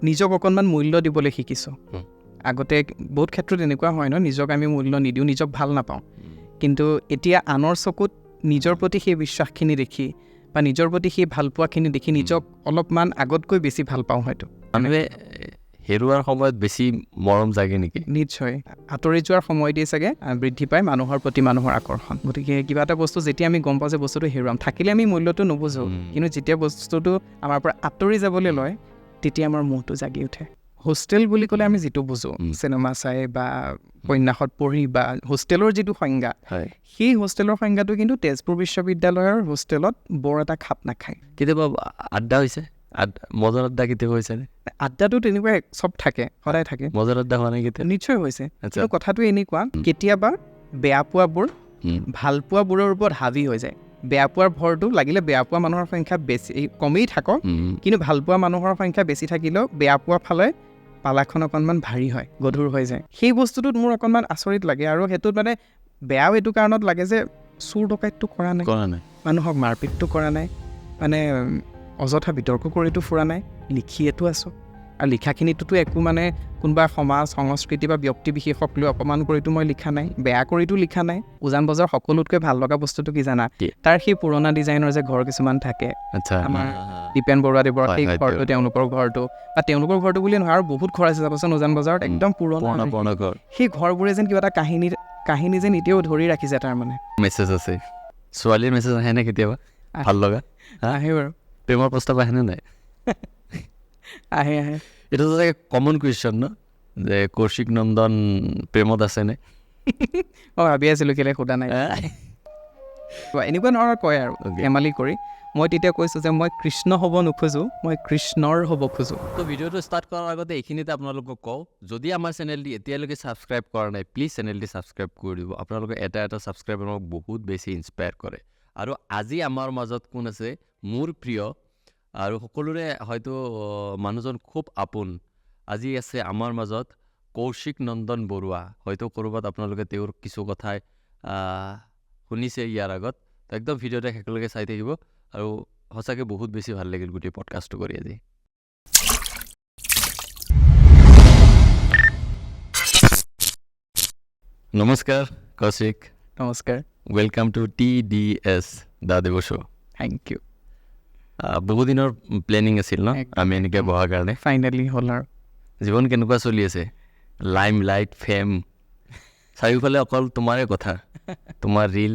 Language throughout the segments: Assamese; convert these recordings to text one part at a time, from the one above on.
নিজক অকণমান মূল্য দিবলৈ শিকিছোঁ আগতে বহুত ক্ষেত্ৰত এনেকুৱা হয় ন নিজক আমি মূল্য নিদিওঁ নিজক ভাল নাপাওঁ কিন্তু এতিয়া আনৰ চকুত নিজৰ প্ৰতি সেই বিশ্বাসখিনি দেখি বা নিজৰ প্ৰতি সেই ভালপোৱাখিনি দেখি নিজক অলপমান আগতকৈ বেছি ভাল পাওঁ হয়তো মানুহে হেৰুৱাৰ সময়ত বেছি মৰম জাগে নেকি নিশ্চয় আঁতৰি যোৱাৰ সময়তেই চাগে বৃদ্ধি পায় মানুহৰ প্ৰতি মানুহৰ আকৰ্ষণ গতিকে কিবা এটা বস্তু যেতিয়া আমি গম পাওঁ যে বস্তুটো হেৰুৱাম থাকিলে আমি মূল্যটো নুবুজোঁ কিন্তু যেতিয়া বস্তুটো আমাৰ পৰা আঁতৰি যাবলৈ লয় তেতিয়া আমাৰ মোহটো জাগি উঠে হোষ্টেল বুলি ক'লে আমি যিটো বুজোঁ চিনেমা চাই বা উপন্যাসত পঢ়ি বা হোষ্টেলৰ যিটো সংজ্ঞা সেই হোষ্টেলৰ সংজ্ঞাটো কিন্তু তেজপুৰ বিশ্ববিদ্যালয়ৰ হোষ্টেলত বৰ এটা খাপ নাখায় কেতিয়াবা আড্ডা হৈছে মজাৰ আড্ডা কেতিয়াবা হৈছে আড্ডাটো তেনেকুৱা চব থাকে সদায় থাকে মজাৰ আড্ডা হোৱা নাই কেতিয়া নিশ্চয় হৈছে কিন্তু কথাটো এনেকুৱা কেতিয়াবা বেয়া পোৱাবোৰ ভাল পোৱাবোৰৰ ওপৰত হাবি হৈ যায় বেয়া পোৱাৰ ভৰটো লাগিলে বেয়া পোৱা মানুহৰ সংখ্যা বেছি কমেই থাকক কিন্তু ভাল পোৱা মানুহৰ সংখ্যা বেছি থাকিলেও বেয়া পোৱা ফালে পালাখন অকণমান ভাৰী হয় গধুৰ হৈ যায় সেই বস্তুটোত মোৰ অকণমান আচৰিত লাগে আৰু সেইটোত মানে বেয়াও এইটো কাৰণত লাগে যে চুৰ ডকাইতটো কৰা নাই মানুহক মাৰপিটটো কৰা নাই মানে অযথা বিতৰ্ক কৰিতো ফুৰা নাই লিখিয়েতো আছোঁ আৰু লিখাখিনিতোতো একো মানে কোনোবা সমাজ সংস্কৃতি বা ব্যক্তি বিশেষক লৈ অপমান কৰিতো মই লিখা নাই বেয়া কৰিতো লিখা নাই উজান বজাৰ সকলোতকৈ ভাল লগা বস্তুটো কি জানা তাৰ সেই পুৰণা ডিজাইনৰ যে ঘৰ কিছুমান থাকে আমাৰ দীপেন বৰুৱাদেৱৰ সেই ঘৰটো তেওঁলোকৰ ঘৰটো বা তেওঁলোকৰ ঘৰটো বুলিয়ে নহয় আৰু বহুত ঘৰ আছে যাবচোন উজান বজাৰত একদম পুৰণা ঘৰ সেই ঘৰবোৰে যেন কিবা এটা কাহিনী যেন এতিয়াও ধৰি ৰাখিছে তাৰ মানে মেছেজ আছে ছোৱালীৰ মেছেজ আহে নে কেতিয়াবা ভাল লগা আহে বাৰু প্ৰেমৰ প্ৰস্তাৱ আহেনে নাই আহে এইটো চাগে কমন কুৱেশ্যন ন যে কৌশিক নন্দন প্ৰেমত আছেনে মই ভাবি আছিলোঁ কেলৈ সোধা নাই এনেকুৱা ধৰণৰ কয় আৰু ধেমালি কৰি মই তেতিয়া কৈছোঁ যে মই কৃষ্ণ হ'ব নোখোজোঁ মই কৃষ্ণৰ হ'ব খোজোঁ তো ভিডিঅ'টো ষ্টাৰ্ট কৰাৰ আগতে এইখিনিতে আপোনালোকক কওঁ যদি আমাৰ চেনেলটি এতিয়ালৈকে ছাবস্ক্ৰাইব কৰা নাই প্লিজ চেনেলটি ছাবস্ক্ৰাইব কৰি দিব আপোনালোকে এটা ছাবস্ক্ৰাইব আমাক বহুত বেছি ইনস্পায়াৰ কৰে আৰু আজি আমাৰ মাজত কোন আছে মোৰ প্ৰিয় আৰু সকলোৰে হয়তো মানুহজন খুব আপোন আজি আছে আমাৰ মাজত কৌশিক নন্দন বৰুৱা হয়তো ক'ৰবাত আপোনালোকে তেওঁৰ কিছু কথাই শুনিছে ইয়াৰ আগত তো একদম ভিডিঅ'টা একেলগে চাই থাকিব আৰু সঁচাকৈ বহুত বেছি ভাল লাগিল গোটেই পডকাষ্টটো কৰি আজি নমস্কাৰ কৌশিক নমস্কাৰ welcome to TDS the Dev show' thank you বহু দিনৰ প্লেনিং আছিল ন আমি এনেকৈ বহাৰ কাৰণে ফাইনেলি হ'ল আৰু জীৱন কেনেকুৱা চলি আছে লাইম লাইট ফেম চাৰিওফালে অকল তোমাৰে কথা তোমাৰ ৰীল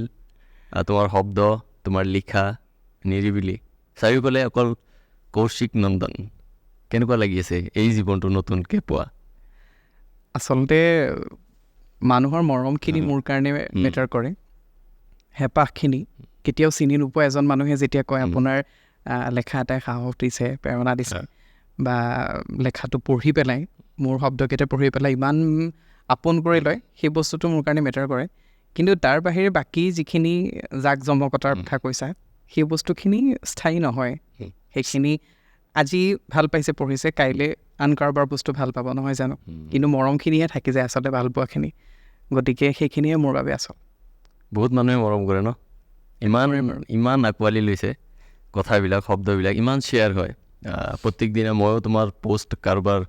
তোমাৰ শব্দ তোমাৰ লিখা নিৰিবিলি চাৰিওফালে অকল কৌশিক নন্দন কেনেকুৱা লাগি আছে এই জীৱনটো নতুনকৈ পোৱা আচলতে মানুহৰ মৰমখিনি মোৰ কাৰণে মেটাৰ কৰে হেঁপাহখিনি কেতিয়াও চিনি নোপোৱা এজন মানুহে যেতিয়া কয় আপোনাৰ লেখা এটাই সাহস দিছে প্ৰেৰণা দিছে বা লেখাটো পঢ়ি পেলাই মোৰ শব্দকেইটা পঢ়ি পেলাই ইমান আপোন কৰি লয় সেই বস্তুটো মোৰ কাৰণে মেটাৰ কৰে কিন্তু তাৰ বাহিৰে বাকী যিখিনি জাক জমকতাৰ কথা কৈছা সেই বস্তুখিনি স্থায়ী নহয় সেইখিনি আজি ভাল পাইছে পঢ়িছে কাইলৈ আন কাৰোবাৰ বস্তু ভাল পাব নহয় জানো কিন্তু মৰমখিনিহে থাকি যায় আচলতে ভাল পোৱাখিনি গতিকে সেইখিনিয়ে মোৰ বাবে আচল বহুত মানুহে মৰম কৰে ন ইমান আঁকোৱালি লৈছে কথাবিলাক শব্দবিলাক ইমান শ্বেয়াৰ হয় প্ৰত্যেক দিনা ময়ো তোমাৰ পোষ্ট কাৰোবাৰ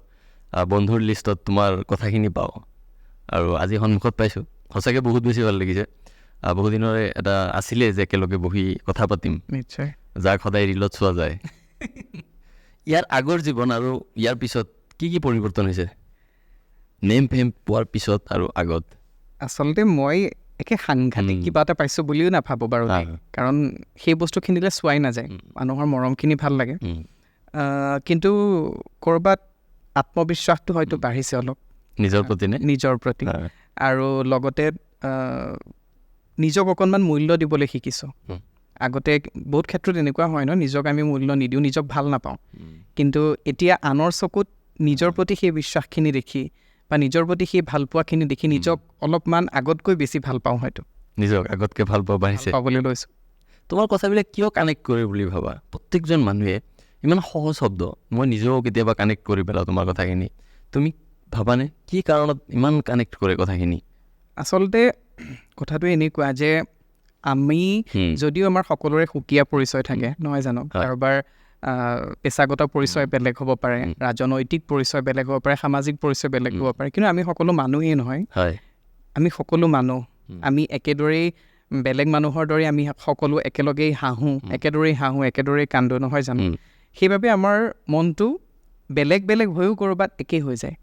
বন্ধুৰ লিষ্টত তোমাৰ কথাখিনি পাওঁ আৰু আজি সন্মুখত পাইছোঁ সঁচাকৈ বহুত বেছি ভাল লাগিছে বহু দিনৰে এটা আছিলে যে একেলগে বহি কথা পাতিম নিশ্চয় যাক সদায় ৰীলত চোৱা যায় ইয়াৰ আগৰ জীৱন আৰু ইয়াৰ পিছত কি পৰিৱৰ্তন হৈছে নেম ফেম পোৱাৰ পিছত আৰু আগত আচলতে মই একে সাংঘাতিক কিবা এটা পাইছোঁ বুলিও নাভাবোঁ বাৰু কাৰণ সেই বস্তুখিনিলে চোৱাই নাযায় মানুহৰ মৰমখিনি ভাল লাগে কিন্তু ক'ৰবাত আত্মবিশ্বাসটো হয়তো বাঢ়িছে অলপ নিজৰ প্ৰতি আৰু লগতে নিজক অকণমান মূল্য দিবলৈ শিকিছোঁ আগতে বহুত ক্ষেত্ৰত এনেকুৱা হয় ন নিজক আমি মূল্য নিদিওঁ নিজক ভাল নাপাওঁ কিন্তু এতিয়া আনৰ চকুত নিজৰ প্ৰতি সেই বিশ্বাসখিনি দেখি বা নিজৰ প্ৰতি সেই ভালপোৱাখিনি দেখি নিজক অলপমান আগতকৈ বেছি ভাল পাওঁ হয়তো নিজক আগতকৈ ভাল পোৱা বাঢ়িছে পাবলৈ লৈছোঁ তোমাৰ কথাবিলাক কিয় কানেক্ট কৰে বুলি ভাবা প্ৰত্যেকজন মানুহে ইমান সহজ শব্দ মই নিজেও কেতিয়াবা কানেক্ট কৰি পেলাওঁ তোমাৰ কথাখিনি তুমি ভাবানে কি কাৰণত ইমান কানেক্ট কৰে কথাখিনি আচলতে কথাটো এনেকুৱা যে আমি যদিও আমাৰ সকলোৰে সুকীয়া পৰিচয় থাকে নহয় জানো কাৰোবাৰ পেছাগত পৰিচয় বেলেগ হ'ব পাৰে, ৰাজনৈতিক পৰিচয় বেলেগ হ'ব পাৰে, সামাজিক পৰিচয় বেলেগ হ'ব পাৰে, কিন্তু আমি সকলো মানুহেই নহয়, আমি সকলো মানুহ, আমি একেদৰেই বেলেগ মানুহৰ দৰে আমি সকলো একেলগেই একেদৰেই কান্দো, নহয় জানো? সেইবাবে আমাৰ মনটো বেলেগ বেলেগ হৈও ক'ৰবাত একেই হৈ যায়।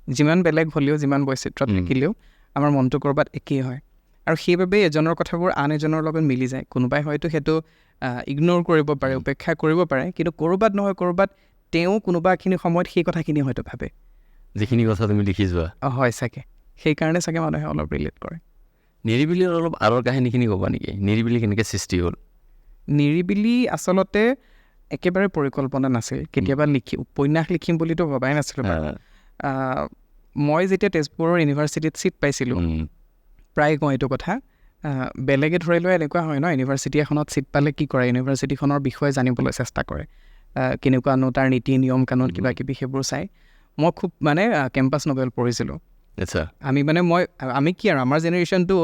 যিমান বেলেগ হ'লেও, যিমান বৈচিত্ৰ থাকিলেও আমাৰ মনটো ক'ৰবাত একেই হয়। আৰু সেইবাবে এজনৰ কথাবোৰ আন এজনৰ লগত মিলি যায়। কোনোবাই হয়তো সেইটো ইগন'ৰ কৰিব পাৰে, উপেক্ষা কৰিব পাৰে, কিন্তু ক'ৰবাত নহয় ক'ৰবাত তেওঁ কোনোবাখিনি সময়ত সেই কথাখিনি হয়তো ভাবে, যিখিনি কথা তুমি লিখি যোৱা। হয় চাগে, সেইকাৰণে চাগে মানুহে অলপ ৰিলেট কৰে। নিৰিবিলিৰ অলপ আঁৰৰ কাহিনীখিনি ক'বা নেকি? নিৰিবিলি কেনেকৈ সৃষ্টি হ'ল? নিৰিবিলি আচলতে একেবাৰে পৰিকল্পনা নাছিল। কেতিয়াবা উপন্যাস লিখিম বুলিতো ভবাই নাছিলোঁ বাৰু। মই যেতিয়া তেজপুৰৰ ইউনিভাৰ্চিটিত ছিট পাইছিলোঁ, প্ৰায় কওঁ এইটো কথা, বেলেগে ধৰি লোৱা এনেকুৱা হয় ন, ইউনিভাৰ্চিটি এখনত ছিট পালে কি কৰে, ইউনিভাৰ্চিটিখনৰ বিষয়ে জানিবলৈ চেষ্টা কৰে, কেনেকুৱানো তাৰ নীতি নিয়ম কানুন কিবা কিবি সেইবোৰ চাই। মই খুব মানে কেম্পাছ নভেল পঢ়িছিলোঁ। আচ্ছা। আমি কি আৰু আমাৰ জেনেৰেশ্যনটো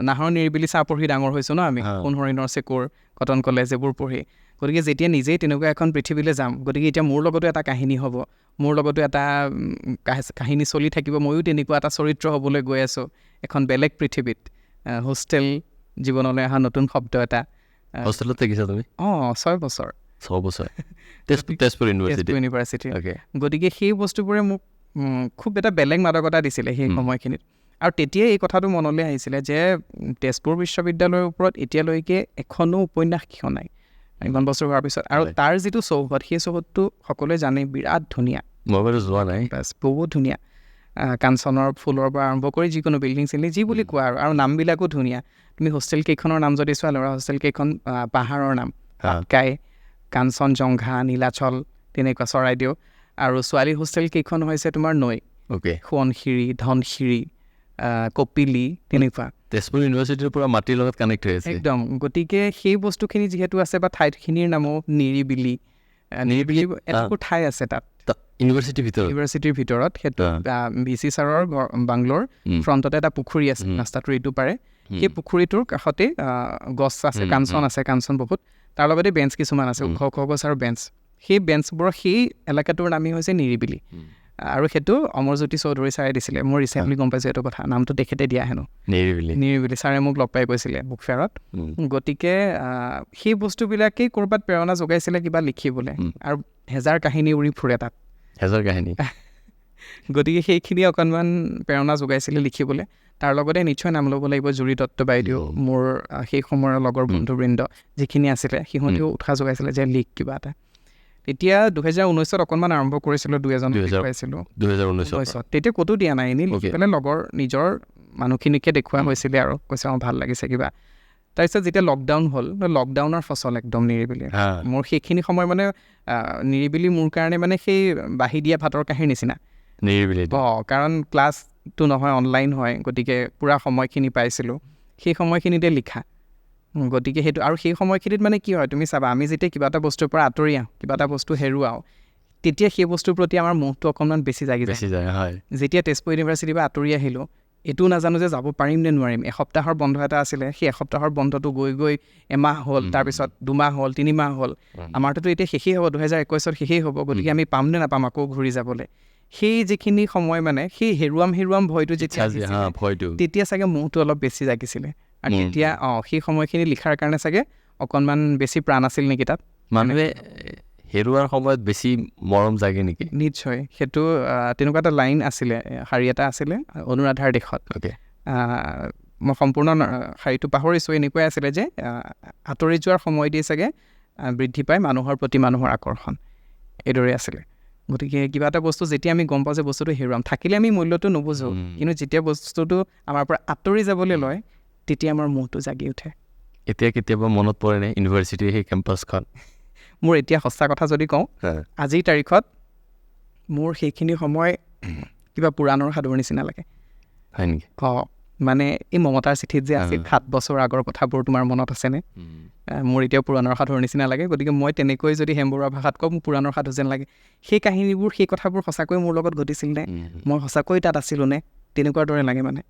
নাহৰৰ নিৰিবিলি চাহ পঢ়ি ডাঙৰ হৈছোঁ ন আমি, সোণ হৰিণৰ চেকুৰ, কটন কলেজ এইবোৰ পঢ়ি। গতিকে যেতিয়া নিজেই তেনেকুৱা এখন পৃথিৱীলৈ যাম, গতিকে এতিয়া মোৰ লগতো এটা কাহিনী হ'ব, মোৰ লগতো এটা কাহিনী চলি থাকিব, ময়ো তেনেকুৱা এটা চৰিত্ৰ হ'বলৈ গৈ আছোঁ এখন বেলেগ পৃথিৱীত। হোষ্টেল জীৱনলৈ অহা নতুন শব্দ এটা। হোষ্টেলত থাকিছা তুমি? 6 বছৰ। 6 বছৰ তেজপুৰ ইউনিভাৰ্চিটি। গতিকে সেই বস্তুবোৰে মোক খুব এটা বেলেগ মাদকতা দিছিলে সেই সময়খিনিত। আৰু তেতিয়াই এই কথাটো মনলৈ আহিছিলে যে তেজপুৰ বিশ্ববিদ্যালয়ৰ ওপৰত এতিয়ালৈকে এখনো উপন্যাস লিখা নাই, ইমান বছৰ হোৱাৰ পিছত। আৰু তাৰ যিটো চৌহদ, সেই চৌহদটো সকলোৱে জানে বিৰাট ধুনীয়া। মই বাৰু যোৱা নাই। বহুত ধুনীয়া। কাঞ্চনৰ ফুলৰ পৰা আৰম্ভ কৰি যিকোনো বিল্ডিং চিল্ডিং যি বুলি কোৱা আৰু নামবিলাকো ধুনীয়া। তুমি হোষ্টেল কেইখনৰ নাম যদি চোৱা, ল'ৰা হোষ্টেল কেইখন পাহাৰৰ নাম, পাটকাই, কাঞ্চনজংঘা, নীলাচল, তেনেকুৱা চৰাইদেউ। আৰু ছোৱালী হোষ্টেল কেইখন হৈছে তোমাৰ নৈ, সোৱণশিৰি, ধনশিৰি, কপিলি, তেনেকুৱা। তেজপুৰ ইউনিভাৰ্চিটিৰ পৰা মাটিৰ লগত কানেক্ট হৈ আছে একদম। গতিকে সেই বস্তুখিনি যিহেতু আছে, বা ঠাইখিনিৰ নামো নিৰিবিলি এটুকুৰ ঠাই আছে তাত ইউনিভাৰ্চিটিৰ ভিতৰত। সেইটো VC ছাৰৰ বাংলোৰ ফ্ৰণ্টতে এটা পুখুৰী আছে, ৰাস্তাটোৰ ইটো পাৰে। সেই পুখুৰীটোৰ কাষতে গছ আছে, কাঞ্চন আছে, কাঞ্চন বহুত। তাৰ লগতে বেঞ্চ কিছুমান আছে, ওখ ওখ গছ আৰু বেঞ্চ। সেই বেঞ্চবোৰৰ সেই এলেকাটোৰ নামেই হৈছে নিৰিবিলি। আৰু সেইটো অমৰজ্যোতি চৌধুৰী ছাৰে দিছিলে। মই ৰিচেণ্টলি গম পাইছোঁ এইটো কথা, নামটো তেখেতে দিয়া হেনো, নিৰিবিলি। ছাৰে মোক লগ পাই কৈছিলে বুক ফেয়াৰত। গতিকে সেই বস্তুবিলাকেই ক'ৰবাত প্ৰেৰণা যোগাইছিলে কিবা লিখিবলৈ। আৰু হেজাৰ কাহিনী উৰি ফুৰে তাত, হেজাৰ কাহিনী। গতিকে সেইখিনি অকণমান প্ৰেৰণা যোগাইছিলে লিখিবলৈ। তাৰ লগতে নিশ্চয় নাম ল'ব লাগিব জুৰি দত্ত বাইদেউ, মোৰ সেই সময়ৰ লগৰ বন্ধুবৃন্দ যিখিনি আছিলে, সিহঁতেও উৎসাহ যোগাইছিলে যে লিখ কিবা এটা। তেতিয়া 2019ত অকণমান আৰম্ভ কৰিছিলোঁ, 2-এজন পাইছিলোঁ 2019ত। তেতিয়া ক'তো দিয়া নাই, এনেই লিখি পেলাই লগৰ নিজৰ মানুহখিনিকে দেখুওৱা হৈছিলে আৰু কৈছে ভাল লাগিছে কিবা। তাৰপিছত যেতিয়া লকডাউন হ'ল, লকডাউনৰ ফচল একদম নিৰিবিলি। মোৰ সেইখিনি সময় মানে নিৰিবিলি মোৰ কাৰণে মানে সেই বাঢ়ি দিয়া ভাতৰ কাঁহীৰ নিচিনা নিৰিবিলি। কাৰণ ক্লাছটো নহয়, অনলাইন হয়, গতিকে পূৰা সময়খিনি পাইছিলোঁ সেই সময়খিনিতে লিখা। গতিকে সেইটো, আৰু সেই সময়খিনিত মানে কি হয়, তুমি চাবা, আমি যেতিয়া কিবা এটা বস্তুৰ পৰা আঁতৰি আহোঁ, কিবা এটা বস্তু হেৰুৱাওঁ, তেতিয়া সেই বস্তুৰ প্ৰতি আমাৰ মোহটো অকণমান বেছি জাগি যায়। যেতিয়া তেজপুৰ ইউনিভাৰ্চিটিৰ পৰা আঁতৰি আহিলোঁ, এইটোও নাজানো যে যাব পাৰিম নে নোৱাৰিম। এসপ্তাহৰ বন্ধ এটা আছিলে, সেই এসপ্তাহৰ বন্ধটো গৈ গৈ এমাহ হ'ল, তাৰপিছত 2 মাহ হ'ল, 3 মাহ হ'ল। আমাৰতো এতিয়া শেষেই হ'ব, 2021ত শেষেই হ'ব। গতিকে আমি পাম নে নাপাম আকৌ ঘূৰি যাবলৈ। সেই যিখিনি সময় মানে সেই হেৰুৱাম ভয়টো যেতিয়া তেতিয়া চাগে মোহটো অলপ বেছি জাগিছিলে। আৰু তেতিয়া সেই সময়খিনি লিখাৰ কাৰণে চাগে অকণমান বেছি প্ৰাণ আছিল নেকি তাত। মানুহে হেৰুৱাৰ সময়ত বেছি মৰম জাগে নেকি? নিশ্চয়। সেইটো তেনেকুৱা এটা লাইন আছিলে, শাৰী এটা আছিলে, অনুৰাধাৰ দেশত। মই সম্পূৰ্ণ শাৰীটো পাহৰিছোঁ। এনেকুৱাই আছিলে যে আঁতৰি যোৱাৰ সময় দিয়ে চাগে বৃদ্ধি পায় মানুহৰ প্ৰতি মানুহৰ আকৰ্ষণ, এইদৰে আছিলে। গতিকে কিবা এটা বস্তু যেতিয়া আমি গম পাওঁ যে বস্তুটো হেৰুৱাম, থাকিলে আমি মূল্যটো নুবুজোঁ, কিন্তু যেতিয়া বস্তুটো আমাৰ পৰা আঁতৰি যাবলৈ লয়, তেতিয়া আমাৰ মোহটো জাগি উঠে। এতিয়া কেতিয়াবা মনত পৰেনে ইউনিভাৰ্চিটিৰ সেই কেম্পাছখন? মোৰ এতিয়া সঁচা কথা যদি কওঁ, আজিৰ তাৰিখত মোৰ সেইখিনি সময় কিবা পুৰাণৰ সাধুৰ নিচিনা লাগে। হয় নেকি? মানে এই মমতাৰ চিঠিত যে আছিল 7 বছৰ আগৰ কথাবোৰ তোমাৰ মনত আছেনে? মোৰ এতিয়াও পুৰাণৰ সাধুৰ নিচিনা লাগে। গতিকে মই তেনেকৈ যদি হেমবৰুৱা ভাষাত কওঁ, মোৰ পুৰাণৰ সাধু যেন লাগে। সেই কাহিনীবোৰ, সেই কথাবোৰ সঁচাকৈ মোৰ লগত ঘটিছিল নে? মই সঁচাকৈ তাত আছিলোঁ নে? তেনেকুৱাৰ দৰে লাগে মানে।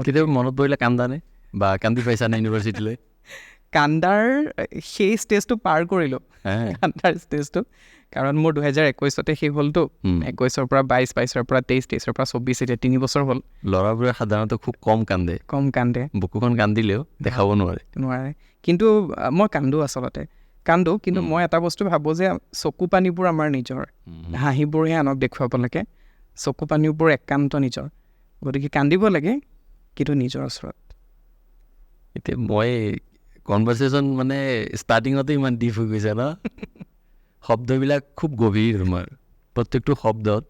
কেতিয়াবা মনত পৰিলে কান্দানে, বা কান্দি পাইছা নে ইউনিভাৰ্চিটিলৈ? কান্দাৰ সেই ষ্টেজটো পাৰ কৰিলোঁ কান্দাৰ ষ্টেজটো কাৰণ মোৰ 2021 শেষ হ'লতো 21 পৰা 22 22 পৰা 23 23 পৰা 24 এতিয়া 3 বছৰ হ'ল ল'ৰাবোৰে সাধাৰণতে খুব কম কান্দে বুকুখন কান্দিলেও দেখাব নোৱাৰে কিন্তু মই কান্দো কিন্তু মই এটা বস্তু ভাবোঁ যে চকু পানীবোৰ আমাৰ নিজৰ হাঁহিবোৰহে আনক দেখুৱাব লাগে চকু পানীবোৰ একান্ত নিজৰ গতিকে কান্দিব লাগে কিন্তু নিজৰ ওচৰত এতিয়া মই কনভাৰ্চেশ্যন মানে ষ্টাৰ্টিঙতে ইমান ডিপ হৈ গৈছে ন শব্দবিলাক খুব গভীৰ তোমাৰ প্ৰত্যেকটো শব্দত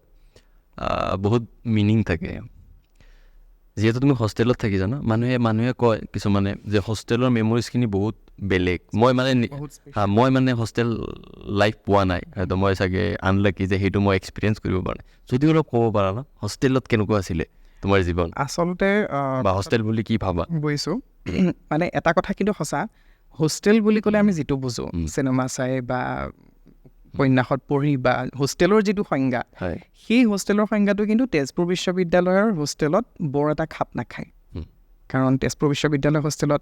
বহুত মিনিং থাকে যিহেতু তুমি হোষ্টেলত থাকি জানা মানুহে কয় কিছুমানে যে হোষ্টেলৰ মেমৰিজখিনি বহুত বেলেগ মই মানে হোষ্টেল লাইফ পোৱা নাই হয়তো মই চাগে আনলাকি যে সেইটো মই এক্সপিৰিয়েঞ্চ কৰিব পৰা নাই যদি অলপ ক'ব পাৰা ন হোষ্টেলত কেনেকুৱা আছিলে তোমাৰ জীৱন আচলতে বা হোষ্টেল বুলি কি ভাবা বুজিছোঁ মানে এটা কথা কিন্তু সঁচা হোষ্টেল বুলি ক'লে আমি যিটো বুজোঁ চিনেমা চাই বা উপন্যাসত পঢ়ি বা হোষ্টেলৰ যিটো সংজ্ঞা সেই হোষ্টেলৰ সংজ্ঞাটো কিন্তু তেজপুৰ বিশ্ববিদ্যালয়ৰ হোষ্টেলত বৰ এটা খাপ নাখায় কাৰণ তেজপুৰ বিশ্ববিদ্যালয়ৰ হোষ্টেলত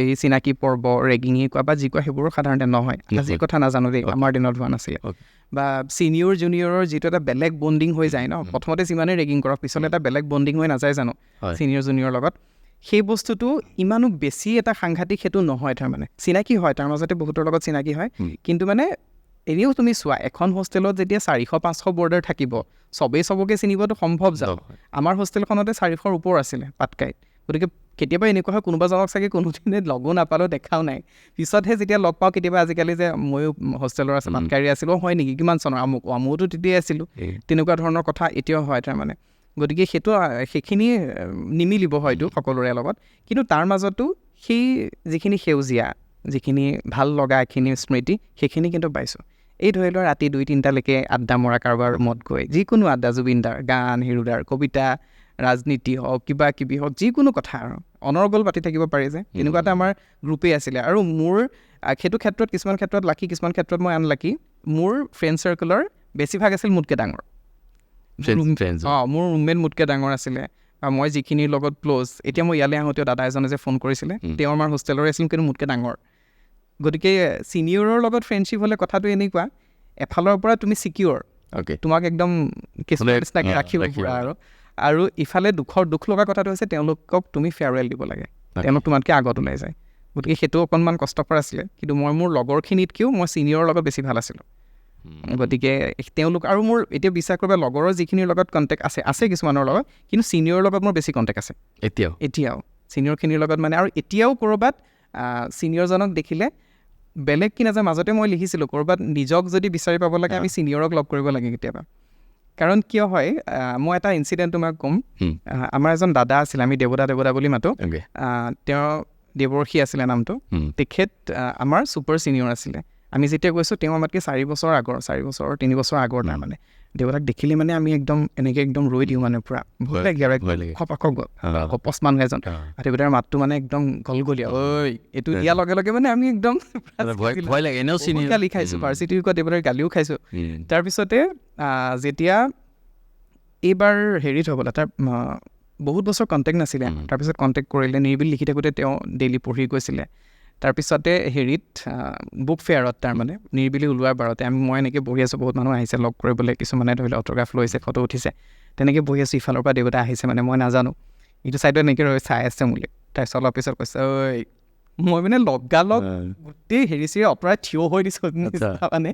এই চিনাকি পৰ্ব ৰেগিঙে কোৱা বা যি কোৱা সেইবোৰো সাধাৰণতে নহয় যি কথা নাজানো দেই আমাৰ দিনত হোৱা নাছিলে বা ছিনিয়ৰ জুনিয়ৰৰ যিটো এটা বেলেগ বণ্ডিং হৈ যায় ন প্ৰথমতে যিমানেই ৰেগিং কৰক পিছলৈ এটা বেলেগ বণ্ডিং হৈ নাযায় জানো ছিনিয়ৰ জুনিয়ৰৰ লগত সেই বস্তুটো ইমানো বেছি এটা সাংঘাতিক সেইটো নহয় তাৰমানে চিনাকি হয় তাৰ মাজতে বহুতৰ লগত চিনাকি হয় কিন্তু মানে এনেও তুমি চোৱা এখন হোষ্টেলত যেতিয়া 400-500 বৰ্ডাৰ থাকিব চবেই চবকে চিনিবতো সম্ভৱ জানো আমাৰ হোষ্টেলখনতে 400ৰ ওপৰ আছিলে পাটকাইত গতিকে কেতিয়াবা এনেকুৱা হয় কোনোবাজনক চাগে কোনোদিনে লগো নাপালেও দেখাও নাই পিছতহে যেতিয়া লগ পাওঁ কেতিয়াবা আজিকালি যে ময়ো হোষ্টেলৰ আছে পাটকাইৰে আছিলোঁ হয় নেকি কিমান চনৰ আমোতো তেতিয়াই আছিলোঁ তেনেকুৱা ধৰণৰ কথা এতিয়াও হয় তাৰমানে গতিকে সেইখিনি নিমিলিব হয়তো সকলোৰে লগত কিন্তু তাৰ মাজতো সেই যিখিনি সেউজীয়া যিখিনি ভাল লগা এইখিনি স্মৃতি সেইখিনি কিন্তু পাইছোঁ এই ধৰি লোৱা ৰাতি 2-3টালৈকে আড্ডা মৰা কাৰোবাৰ ৰুমত গৈ যিকোনো আড্ডা জুবিনদাৰ গান হিৰুদাৰ কবিতা ৰাজনীতি হওক কিবা কিবি হওক যিকোনো কথা আৰু অনৰ্গল পাতি থাকিব পাৰি যে তেনেকুৱা এটা আমাৰ গ্ৰুপেই আছিলে আৰু মোৰ সেইটো ক্ষেত্ৰত কিছুমান ক্ষেত্ৰত লাকি কিছুমান ক্ষেত্ৰত মই আনলাকি মোৰ ফ্ৰেণ্ড চাৰ্কলৰ বেছিভাগ আছিল মোতকৈ ডাঙৰ মোৰ ৰুমমেট মোতকৈ ডাঙৰ আছিলে মই যিখিনিৰ লগত ক্ল'জ এতিয়া মই ইয়ালৈ আহোঁতেও দাদা এজনে যে ফোন কৰিছিলে তেওঁ আমাৰ হোষ্টেলৰে আছিল কিন্তু মোতকৈ ডাঙৰ গতিকে ছিনিয়ৰৰ লগত ফ্ৰেণ্ডশ্বিপ হ'লে কথাটো এনেকুৱা এফালৰ পৰা তুমি ছিকিয়ৰ তোমাক একদম নিচিনাকৈ ৰাখিব পুৰা আৰু ইফালে দুখ লগা কথাটো হৈছে তেওঁলোকক তুমি ফেয়াৰৱেল দিব লাগে তেওঁলোক তোমাতকৈ আগত ওলাই যায় গতিকে সেইটো অকণমান কষ্টকৰ আছিলে কিন্তু মই মোৰ লগৰখিনিতকৈও মই ছিনিয়ৰৰ লগত বেছি ভাল আছিলোঁ গতিকে তেওঁলোক আৰু মোৰ এতিয়া বিশ্বাস কৰিবা লগৰৰ যিখিনিৰ লগত কণ্টেক্ট আছে কিছুমানৰ লগত কিন্তু ছিনিয়ৰৰ লগত মোৰ বেছি কণ্টেক্ট আছে এতিয়াও ছিনিয়ৰখিনিৰ লগত মানে আৰু এতিয়াও ক'ৰবাত ছিনিয়ৰজনক দেখিলে বেলেগ কি নাযায় মাজতে মই লিখিছিলোঁ ক'ৰবাত নিজক যদি বিচাৰি পাব লাগে আমি ছিনিয়ৰক লগ কৰিব লাগে কেতিয়াবা কাৰণ কিয় হয় মই এটা ইনচিডেণ্ট তোমাক ক'ম আমাৰ এজন দাদা আছিলে আমি দেৱদা বুলি মাতোঁ তেওঁ দেৱৰ্ষী আছিলে নামটো তেখেত আমাৰ ছুপাৰ ছিনিয়ৰ আছিলে আমি যেতিয়া গৈছোঁ তেওঁ আমাতকৈ 4 বছৰ 3 বছৰ আগৰ তাৰমানে দেৱতাক দেখিলে মানে আমি একদম এনেকৈ একদম ৰৈ দিওঁ মানে পূৰা ভয় লাগে আৰু গপচ মানুহ এজন দেৱতাৰ মাতটো মানে একদম গলগলীয়া ঐ এইটো দিয়াৰ লগে লগে মানে আমি একদম গালি খাইছোঁ ভাৰ্চিটিৰ কোৱা দেৱতাৰ গালিও খাইছোঁ তাৰপিছতে যেতিয়া এইবাৰ হেৰিত হ'বলা তাৰ বহুত বছৰ কণ্টেক্ট নাছিলে তাৰপিছত কণ্টেক্ট কৰিলে নিৰিবিল লিখি থাকোঁতে তেওঁ ডেইলি পঢ়ি গৈছিলে তাৰপিছতে হেৰিত বুক ফেয়াৰত তাৰমানে নিৰিবিলি ওলোৱাৰ বাৰতে মই এনেকৈ বহি আছোঁ বহুত মানুহ আহিছে লগ কৰিবলৈ কিছুমানে ধৰি লওক অট'গ্ৰাফ লৈছে ফটো উঠিছে তেনেকৈ বহি আছোঁ ইফালৰ পৰা দেৱতা আহিছে মানে মই নাজানো ইটো ছাইডত এনেকৈ ৰৈ চাই আছে মোলৈ তাৰপিছত অলপ পিছত কৈছে ঐ মই মানে লগালগ গোটেই হেৰি অঁতৰাই থিয় হৈ দিছোঁ মানে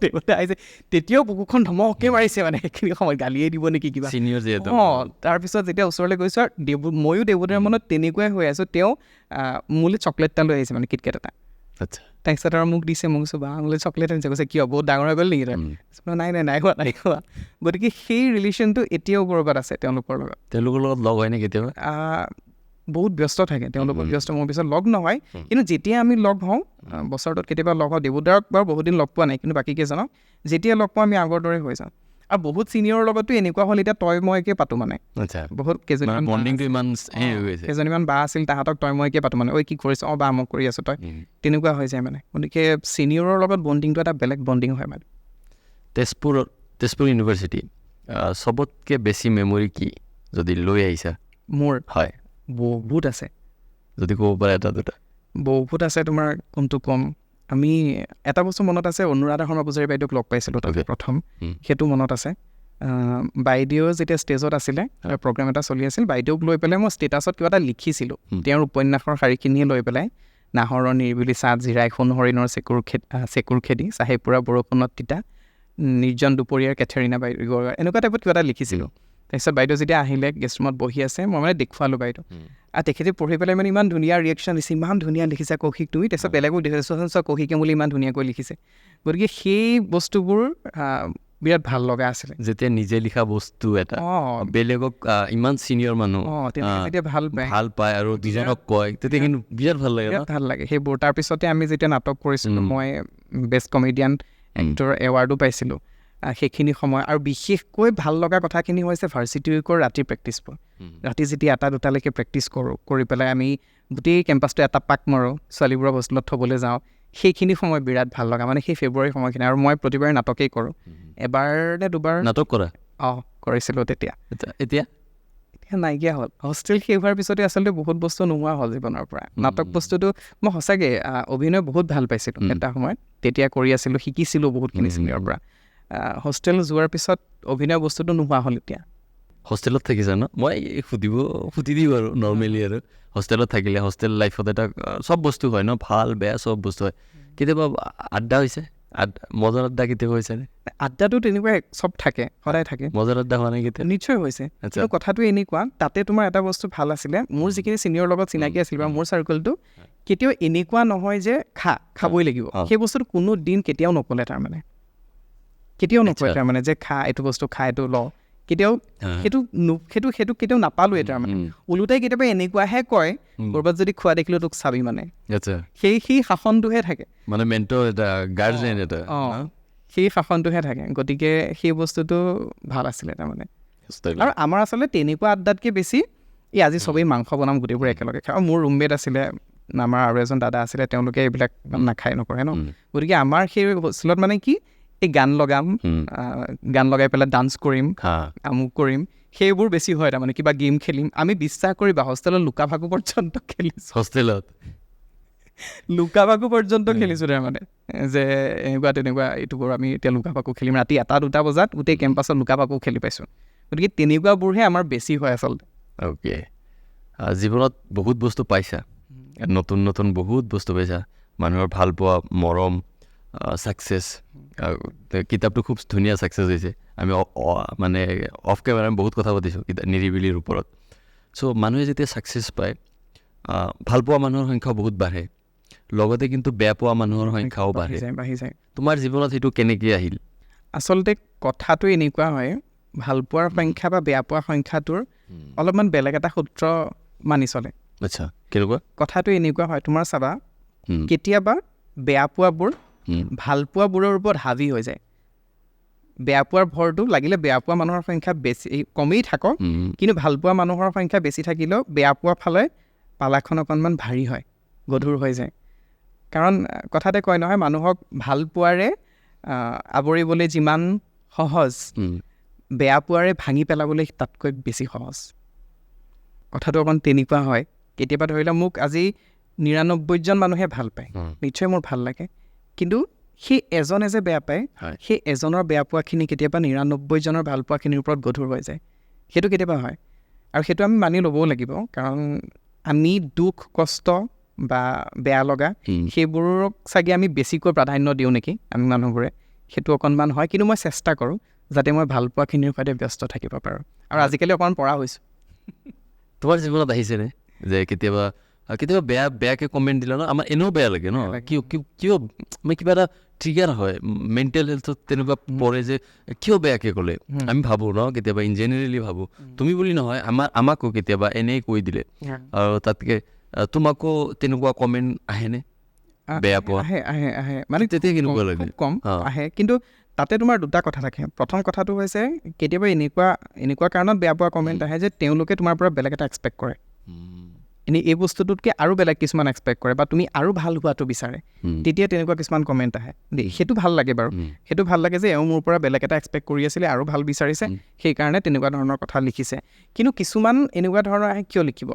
দেৱতা আহিছে তেতিয়াও বুকুখন ধমককৈ মাৰিছে মানে সেইখিনি সময়ত গালিয়ে দিব নেকি কিবা তাৰপিছত যেতিয়া ওচৰলৈ গৈছোঁ আৰু ময়ো দেৱতাৰ মনত তেনেকুৱাই হৈ আছোঁ তেওঁ মোলৈ চকলেট এটা লৈ আহিছে মানে কিটকেট এটা তাৰপিছত আৰু মোক দিছে মোক কৈছোঁ বা মোলৈ চকলেট আনিছে কৈছে কিয় বহুত ডাঙৰ হৈ গ'ল নেকি নাই খোৱা গতিকে সেই ৰিলেশ্যনটো এতিয়াও ক'ৰবাত আছে তেওঁলোকৰ লগত লগ হয় নে কেতিয়াবা বহুত ব্যস্ত থাকে তেওঁলোকৰ ব্যস্ত মোৰ পিছত লগ নহয় কিন্তু যেতিয়া আমি লগ হওঁ বছৰটোত কেতিয়াবা লগ হওঁ দেৱদাৰক বাৰু বহুত দিন লগ পোৱা নাই কিন্তু বাকী কেইজনক যেতিয়া লগ পাওঁ আমি আগৰ দৰে হৈ যাওঁ আৰু বহুত ছিনিয়ৰৰ লগতো এনেকুৱা হ'ল এতিয়া তই মইকে পাতোঁ মানে বহুত কেইজনীমান বা আছিল তাহাঁতক তই মইকে পাতোঁ মানে ঐ কি কৰিছ বা মই কৰি আছোঁ তই তেনেকুৱা হৈ যায় মানে গতিকে ছিনিয়ৰৰ লগত বণ্ডিংটো এটা বেলেগ বণ্ডিং হয় মানে তেজপুৰ ইউনিভাৰ্চিটি চবতকৈ বেছি মেমৰি কি যদি লৈ আহিছা মোৰ হয় বহুত আছে যদি ক'ব পাৰে এটা দুটা বহুত আছে তোমাৰ কোনটো ক'ম আমি এটা বস্তু মনত আছে অনুৰাধা শৰ্মা পূজাৰী বাইদেউক লগ পাইছিলোঁ তাতে প্ৰথম সেইটো মনত আছে বাইদেউ যেতিয়া ষ্টেজত আছিলে প্ৰগ্ৰেম এটা চলি আছিল বাইদেউক লৈ পেলাই মই ষ্টেটাছত কিবা এটা লিখিছিলোঁ তেওঁৰ উপন্যাসৰ শাৰীখিনিয়ে লৈ পেলাই নাহৰৰ নিৰিবিলি ছাঁ জিৰাই সোণ হৰিণৰ চেকুৰ খেদি চাহেব পুৰা বৰষুণত তিতা নিৰ্জন দুপৰীয়াৰ কেথেৰিনা বাইদেউ এনেকুৱা টাইপত কিবা এটা লিখিছিলোঁ তাৰপিছত বাইদেউ যেতিয়া আহিলে গেষ্ট ৰুমত বহি আছে মই মানে দেখুৱালোঁ বাইদেউ আৰু তেখেতে পঢ়ি পেলাই মানে ইমান ধুনীয়া ৰিয়েকশ্যন দিছে ইমান ধুনীয়া লিখিছে কৌশিক তুমি তাৰপিছত বেলেগক দেখিছোঁ কৌশিকে বুলি ইমান ধুনীয়াকৈ লিখিছে গতিকে সেই বস্তুবোৰ বিৰাট ভাল লগা আছিলে যেতিয়া নিজে লিখা বস্তু এটা বেলেগক ইমান ছিনিয়ৰ মানুহ তেতিয়া ভাল পায় আৰু দুজনক কয় তেতিয়া কিন্তু বিৰাট ভাল লাগে ভাল লাগে সেইবোৰ তাৰপিছতে আমি যেতিয়া নাটক কৰিছিলোঁ মই বেষ্ট কমেডিয়ান এক্টৰ এৱাৰ্ডো পাইছিলোঁ সেইখিনি সময় আৰু বিশেষকৈ ভাল লগা কথাখিনি হৈছে ভাৰ্চিটি উইকৰ ৰাতি প্ৰেক্টিছবোৰ ৰাতি যেতিয়া 2-2লৈকে প্ৰেক্টিছ কৰোঁ কৰি পেলাই আমি গোটেই কেম্পাছটো এটা পাক মাৰোঁ ছোৱালীবোৰক হোষ্টেলত থ'বলৈ যাওঁ সেইখিনি সময় বিৰাট ভাল লগা মানে সেই ফেব্ৰুৱাৰী সময়খিনি আৰু মই প্ৰতিবাৰে নাটকেই কৰোঁ এবাৰ নে দুবাৰ নাটক কৰা কৰিছিলোঁ তেতিয়া এতিয়া নাইকিয়া হ'ল হোষ্টেল শেষ হোৱাৰ পিছতে আচলতে বহুত বস্তু নোহোৱা হ'ল জীৱনৰ পৰা নাটক বস্তুটো মই সঁচাকৈ অভিনয় বহুত ভাল পাইছিলোঁ এটা সময়ত তেতিয়া কৰি আছিলোঁ শিকিছিলোঁ বহুতখিনি চিনিয়ৰ পৰা হোষ্টেল যোৱাৰ পিছত অভিনয় বস্তুটো নোহোৱা হ'ল এতিয়া হোষ্টেলত থাকিছা ন মই সুধি দিওঁ আৰু নৰ্মেলি আৰু হোষ্টেলত থাকিলে হোষ্টেল লাইফত এটা চব বস্তু হয় ন ভাল বেয়া চব বস্তু হয় কেতিয়াবা আড্ডা হৈছে মজাৰ আড্ডা কেতিয়াবা হৈছেনে আড্ডাটো তেনেকুৱা চব থাকে সদায় থাকে মজাৰ আড্ডা হোৱা নাই কেতিয়া নিশ্চয় হৈছে কিন্তু কথাটো এনেকুৱা তাতে তোমাৰ এটা বস্তু ভাল আছিলে মোৰ যিখিনি চিনিয়ৰ লগত চিনাকি আছিল বা মোৰ চাৰ্কলটো কেতিয়াও এনেকুৱা নহয় যে খাবই লাগিব সেই বস্তুটো কোনো দিন কেতিয়াও নক'লে তাৰমানে কেতিয়াও নকয় তাৰমানে যে এইটো বস্তু এইটো ল কেতিয়াও সেইটো কেতিয়াও নাপালোৱে তাৰমানে ওলোটাই কেতিয়াবা এনেকুৱাহে কয় ক'ৰবাত যদি খোৱা দেখিলেও তোক চাবি মানে সেই শাসনটোহে থাকে মানে মেণ্টৰ এটা গাৰ্জেন এটা সেই শাসনটোহে থাকে গতিকে সেই বস্তুটো ভাল আছিলে তাৰমানে আৰু আমাৰ আচলতে তেনেকুৱা আড্ডাতকৈ বেছি আজি চবেই মাংস বনাম গোটেইবোৰ একেলগে খাওঁ মোৰ ৰুমমেট আছিলে আমাৰ আৰু এজন দাদা আছিলে তেওঁলোকে এইবিলাক নাখায় নকৰে ন গতিকে আমাৰ সেই হোষ্টেলত মানে কি এই গান লগাই পেলাই ডান্স কৰিম আমুক কৰিম সেইবোৰ বেছি হয় তাৰমানে কিবা গেম খেলিম আমি বিশ্বাস কৰিবা হোষ্টেলত লুকা ভাকু পৰ্যন্ত খেলিছোঁ হোষ্টেলত লুকা ভাকু পৰ্যন্ত খেলিছোঁ তাৰমানে যে এনেকুৱা তেনেকুৱা এইটো কৰোঁ আমি এতিয়া লুকা ভাকু খেলিম ৰাতি 1-2 বজাত গোটেই কেম্পাছত লুকা ভাকু খেলি পাইছোঁ গতিকে তেনেকুৱাবোৰহে আমাৰ বেছি হয় আচলতে অ'কে জীৱনত বহুত বস্তু পাইছা নতুন নতুন বহুত বস্তু পাইছা মানুহৰ ভাল পোৱা মৰম ছাকচেছ কিতাপটো খুব ধুনীয়া ছাকচেছ হৈছে আমি মানে অফ কেমেৰা আমি বহুত কথা পাতিছোঁ নিৰিবিলিৰ ওপৰত চ' মানুহে যেতিয়া ছাকচেছ পায় ভাল পোৱা মানুহৰ সংখ্যাও বহুত বাঢ়ে লগতে কিন্তু বেয়া পোৱা মানুহৰ সংখ্যাও বাঢ়ি যায় তোমাৰ জীৱনত সেইটো কেনেকৈ আহিল আচলতে কথাটো এনেকুৱা হয় ভাল পোৱাৰ সংখ্যা বা বেয়া পোৱাৰ সংখ্যাটোৰ অলপমান বেলেগ এটা সূত্ৰ মানি চলে আচ্ছা কেনেকুৱা কথাটো এনেকুৱা হয় তোমাৰ চাবা কেতিয়াবা বেয়া পোৱাবোৰ ভাল পোৱাবোৰৰ ওপৰত হাবি হৈ যায় বেয়া পোৱাৰ ভৰটো লাগিলে বেয়া পোৱা মানুহৰ সংখ্যা বেছি কমেই থাকক কিন্তু ভাল পোৱা মানুহৰ সংখ্যা বেছি থাকিলেও বেয়া পোৱা ফালে পালাখন অকণমান ভাৰী হয় গধুৰ হৈ যায় কাৰণ কথাতে কয় নহয় মানুহক ভাল পোৱাৰে আৱৰিবলৈ যিমান সহজ বেয়া পোৱাৰে ভাঙি পেলাবলৈ তাতকৈ বেছি সহজ কথাটো অকণ তেনেকুৱা হয় কেতিয়াবা ধৰি লওক মোক আজি 99জন মানুহে ভাল পায় নিশ্চয় মোৰ ভাল লাগে কিন্তু সেই এজনে যে বেয়া পায় সেই এজনৰ বেয়া পোৱাখিনি কেতিয়াবা 99জনৰ ভাল পোৱাখিনিৰ ওপৰত গধুৰ হৈ যায় সেইটো কেতিয়াবা হয় আৰু সেইটো আমি মানি ল'বও লাগিব কাৰণ আমি দুখ কষ্ট বা বেয়া লগা সেইবোৰক চাগে আমি বেছিকৈ প্ৰাধান্য দিওঁ নেকি আমি মানুহবোৰে সেইটো অকণমান হয় কিন্তু মই চেষ্টা কৰোঁ যাতে মই ভাল পোৱাখিনিৰ সৈতে ব্যস্ত থাকিব পাৰোঁ আৰু আজিকালি অকণমান পৰা হৈছোঁ তোমাৰ জীৱনত আহিছেনে যে কেতিয়াবা বেয়াকৈ কমেণ্ট দিলে ন আমাৰ এনেও বেয়া লাগে ন কিয় মানে কিবা এটা ট্ৰিগাৰ হয় মেণ্টেল হেল্থত তেনেকুৱা পৰে যে কিয় বেয়াকৈ ক'লে আমি ভাবোঁ ন কেতিয়াবা ইনজেনেৰেলি ভাবোঁ তুমি বুলি নহয় আমাকো কেতিয়াবা এনেই কৈ দিলে আৰু তাতকৈ তোমাকো তেনেকুৱা কমেণ্ট আহেনে বেয়া পোৱা আহে মানে তেতিয়া কেনেকুৱা লাগে খুব কম আহে কিন্তু তাতে তোমাৰ দুটা কথা থাকে প্ৰথম কথাটো হৈছে কেতিয়াবা এনেকুৱা কাৰণত বেয়া পোৱা কমেণ্ট আহে যে তেওঁলোকে তোমাৰ পৰা বেলেগ এটা এক্সপেক্ট কৰে এনেই এই বস্তুটোতকৈ আৰু বেলেগ কিছুমান এক্সপেক্ট কৰে বা তুমি আৰু ভাল হোৱাটো বিচাৰে তেতিয়া তেনেকুৱা কিছুমান কমেণ্ট আহে দেই সেইটো ভাল লাগে বাৰু সেইটো ভাল লাগে যে এওঁ মোৰ পৰা বেলেগ এটা এক্সপেক্ট কৰি আছিলে আৰু ভাল বিচাৰিছে সেইকাৰণে তেনেকুৱা ধৰণৰ কথা লিখিছে কিন্তু কিছুমান এনেকুৱা ধৰণৰ আহে কিয় লিখিব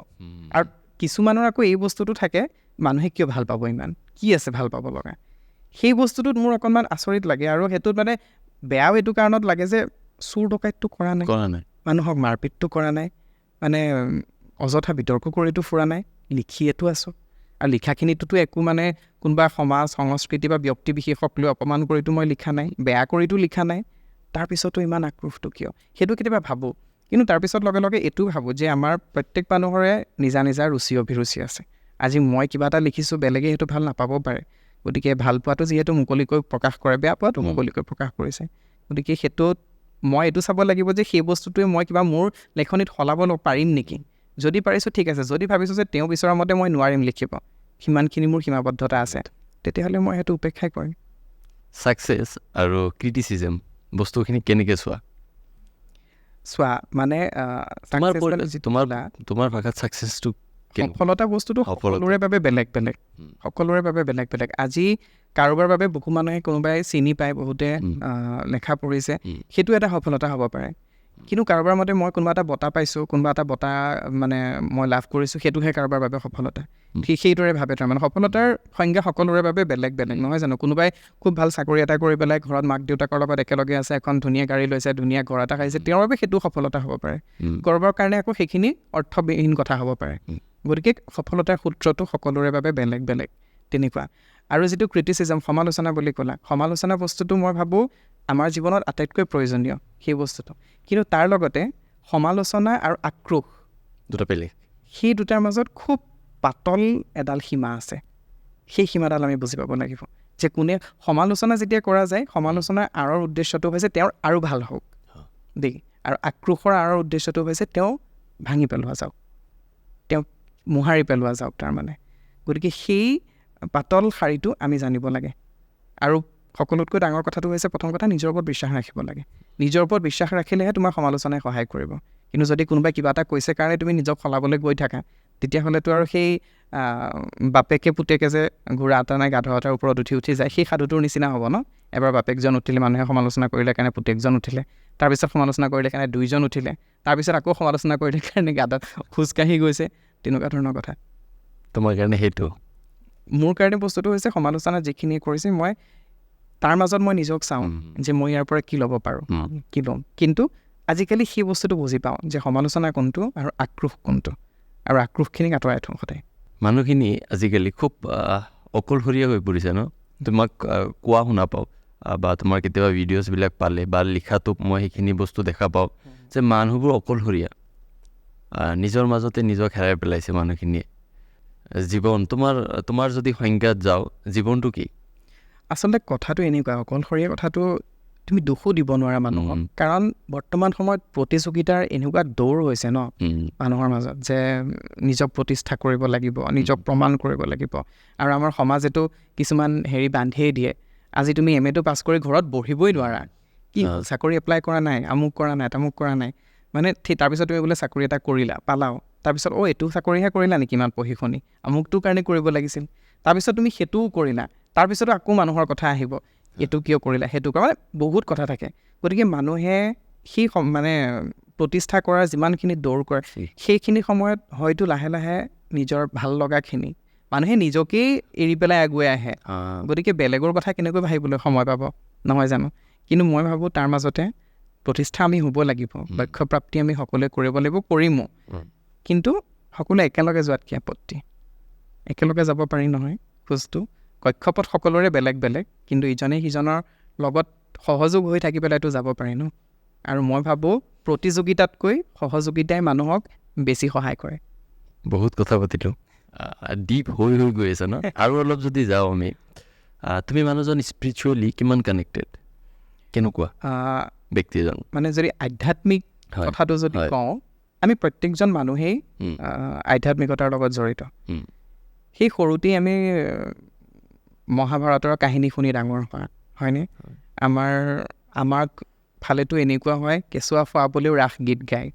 আৰু কিছুমানৰ আকৌ এই বস্তুটো থাকে মানুহে কিয় ভাল পাব ইমান কি আছে ভাল পাব লগা সেই বস্তুটোত মোৰ অকণমান আচৰিত লাগে আৰু সেইটোত মানে বেয়াও এইটো কাৰণত লাগে যে চুৰ ডকাইতটো কৰা নাই মানুহক মাৰপিটটো কৰা নাই মানে অযথা বিতৰ্ক কৰিতো ফুৰা নাই লিখিয়েতো আছোঁ আৰু লিখাখিনিতোতো একো মানে কোনোবা সমাজ সংস্কৃতি বা ব্যক্তি বিশেষক লৈ অপমান কৰিতো মই লিখা নাই বেয়া কৰিতো লিখা নাই তাৰপিছতো ইমান আক্ৰোশটো কিয় সেইটো কেতিয়াবা ভাবোঁ কিন্তু তাৰপিছত লগে লগে এইটোও ভাবোঁ যে আমাৰ প্ৰত্যেক মানুহৰে নিজা নিজা ৰুচি অভিৰুচি আছে আজি মই কিবা এটা লিখিছোঁ বেলেগে সেইটো ভাল নাপাবও পাৰে গতিকে ভাল পোৱাটো যিহেতু মুকলিকৈ প্ৰকাশ কৰে বেয়া পোৱাটো মুকলিকৈ প্ৰকাশ কৰিছে গতিকে সেইটোত মই এইটো চাব লাগিব যে সেই বস্তুটোৱে মই কিবা মোৰ লেখনিত সলাব পাৰিম নেকি যদি পাৰিছোঁ ঠিক আছে যদি ভাবিছোঁ যে তেওঁ বিচৰা মতে মই নোৱাৰিম লিখিব সিমানখিনি মোৰ সীমাবদ্ধতা আছে তেতিয়াহ'লে মই সেইটো উপেক্ষাই কৰিম ছাকচেছ আৰু ক্ৰিটিচিজম বস্তুখিনি কেনেকৈ চোৱা মানে তোমাৰ ভাষাত ছাকচেছটো সফলতা বস্তুটো সকলোৰে বাবে বেলেগ বেলেগ সকলোৰে বাবে বেলেগ বেলেগ আজি কাৰোবাৰ বাবে বহু মানুহে কোনোবাই চিনি পায় বহুতে লেখা পঢ়িছে সেইটো এটা সফলতা হ'ব পাৰে কিন্তু কাৰোবাৰ মতে মই কোনোবা এটা বঁটা পাইছোঁ কোনোবা এটা বঁটা মানে মই লাভ কৰিছোঁ সেইটোহে কাৰোবাৰ বাবে সফলতা ঠিক সেইদৰে ভাবে তাৰমানে সফলতাৰ সংজ্ঞা সকলোৰে বাবে বেলেগ বেলেগ নহয় জানো কোনোবাই খুব ভাল চাকৰি এটা কৰি পেলাই ঘৰত মাক দেউতাকৰ লগত একেলগে আছে এখন ধুনীয়া গাড়ী লৈছে ধুনীয়া ঘৰ এটা খাইছে তেওঁৰ বাবে সেইটো সফলতা হ'ব পাৰে কাৰোবাৰ কাৰণে আকৌ সেইখিনি অৰ্থবিহীন কথা হ'ব পাৰে গতিকে সফলতাৰ সূত্ৰটো সকলোৰে বাবে বেলেগ বেলেগ তেনেকুৱা আৰু যিটো ক্ৰিটিচিজম সমালোচনা বুলি ক'লা সমালোচনা বস্তুটো মই ভাবোঁ আমাৰ জীৱনত আটাইতকৈ প্ৰয়োজনীয় সেই বস্তুটো কিন্তু তাৰ লগতে সমালোচনা আৰু আক্ৰোশ দুটা বেলেগ সেই দুটাৰ মাজত খুব পাতল এডাল সীমা আছে সেই সীমাডাল আমি বুজি পাব লাগিব যে কোনে সমালোচনা যেতিয়া কৰা যায় সমালোচনাৰ আঁৰৰ উদ্দেশ্যটো হৈছে তেওঁৰ আৰু ভাল হওক দেই আৰু আক্ৰোশৰ আঁৰৰ উদ্দেশ্যটো হৈছে তেওঁ ভাঙি পেলোৱা যাওক তেওঁ মোহাৰি পেলোৱা যাওক তাৰমানে গতিকে সেই পাতল শাৰীটো আমি জানিব লাগে আৰু সকলোতকৈ ডাঙৰ কথাটো হৈছে প্ৰথম কথা নিজৰ ওপৰত বিশ্বাস ৰাখিব লাগে নিজৰ ওপৰত বিশ্বাস ৰাখিলেহে তোমাৰ সমালোচনাই সহায় কৰিব কিন্তু যদি কোনোবাই কিবা এটা কৈছে কাৰণে তুমি নিজক সলাবলৈ গৈ থাকা তেতিয়াহ'লেতো আৰু সেই বাপেকে পুতেকে যে ঘোঁৰা এটা নাই গাধ এটাৰ ওপৰত উঠি যায় সেই সাধুটোৰ নিচিনা হ'ব ন এবাৰ বাপেকজন উঠিলে মানুহে সমালোচনা কৰিলে কাৰণে পুতেকজন উঠিলে তাৰপিছত সমালোচনা কৰিলে কাৰণে দুইজন উঠিলে তাৰপিছত আকৌ সমালোচনা কৰিলে কাৰণে গাধ খোজকাঢ়ি গৈছে তেনেকুৱা ধৰণৰ কথা তোমাৰ কাৰণে সেইটো মোৰ কাৰণে বস্তুটো হৈছে সমালোচনা যিখিনি কৰিছে মই তাৰ মাজত মই নিজক চাওঁ যে মই ইয়াৰ পৰা কি ল'ব পাৰোঁ কি ল'ম কিন্তু আজিকালি সেই বস্তুটো বুজি পাওঁ যে সমালোচনা কোনটো আৰু আক্ৰোশ কোনটো আৰু আক্ৰোশখিনিক আঁতৰাই থওঁ সদায় মানুহখিনি আজিকালি খুব অকলশৰীয়া হৈ পৰিছে ন তোমাক কোৱা শুনা পাওঁ বা তোমাৰ কেতিয়াবা ভিডিঅ'ছবিলাক পালে বা লিখাটো মই সেইখিনি বস্তু দেখা পাওঁ যে মানুহবোৰ অকলশৰীয়া নিজৰ মাজতে নিজক হেৰাই পেলাইছে মানুহখিনিয়ে জীৱন তোমাৰ যদি সংজ্ঞাত যাওঁ জীৱনটো কি আচলতে কথাটো এনেকুৱা অকলশৰীয়া কথাটো তুমি দুখো দিব নোৱাৰা মানুহক কাৰণ বৰ্তমান সময়ত প্ৰতিযোগিতাৰ এনেকুৱা দৌৰ হৈছে ন মানুহৰ মাজত যে নিজক প্ৰতিষ্ঠা কৰিব লাগিব নিজক প্ৰমাণ কৰিব লাগিব আৰু আমাৰ সমাজেতো কিছুমান হেৰি বান্ধিয়েই দিয়ে আজি তুমি MA পাছ কৰি ঘৰত বহিবই নোৱাৰা কি চাকৰি এপ্লাই কৰা নাই আমুক কৰা নাই তামুক কৰা নাই মানে তাৰপিছত তুমি বোলে চাকৰি এটা কৰিলা পালাও তাৰপিছত এইটো চাকৰিহে কৰিলা নেকি ইমান পঢ়ি শুনি আমুকটোৰ কাৰণে কৰিব লাগিছিল তাৰপিছত তুমি সেইটোও কৰিলা তাৰপিছতো আকৌ মানুহৰ কথা আহিব এইটো কিয় কৰিলা সেইটো মানে বহুত কথা থাকে গতিকে মানুহে সেই মানে প্ৰতিষ্ঠা কৰাৰ যিমানখিনি দৌৰ কৰে সেইখিনি সময়ত হয়তো লাহে লাহে নিজৰ ভাল লগাখিনি মানুহে নিজকেই এৰি পেলাই আগুৱাই আহে গতিকে বেলেগৰ কথা কেনেকৈ ভাবিবলৈ সময় পাব নহয় জানো কিন্তু মই ভাবোঁ তাৰ মাজতে প্ৰতিষ্ঠা আমি হ'ব লাগিব লক্ষ্যপ্ৰাপ্তি আমি সকলোৱে কৰিব লাগিব কৰিমো কিন্তু সকলোৱে একেলগে যোৱাত কি আপত্তি একেলগে যাব পাৰি নহয় খোজটো কক্ষপথ সকলোৰে বেলেগ বেলেগ কিন্তু ইজনে সিজনৰ লগত সহযোগ হৈ থাকি পেলাইতো যাব পাৰি ন আৰু মই ভাবোঁ প্ৰতিযোগিতাতকৈ সহযোগিতাই মানুহক বেছি সহায় কৰে বহুত কথা পাতিলোঁ ডিপ হৈ গৈ আছে ন আৰু অলপ যদি যাওঁ আমি তুমি মানুহজন স্পিৰিচুৱেলি কিমান কানেক্টেড কেনেকুৱা ব্যক্তিজন মানে যদি আধ্যাত্মিক কথাটো যদি কওঁ আমি প্ৰত্যেকজন মানুহেই আধ্যাত্মিকতাৰ লগত জড়িত সেই সৰুতেই আমি মহাভাৰতৰ কাহিনী শুনি ডাঙৰ হোৱা হয়নে আমাৰ ফালেতো এনেকুৱা হয় কেঁচুৱা ফুৱাবলৈও ৰাস গীত গায়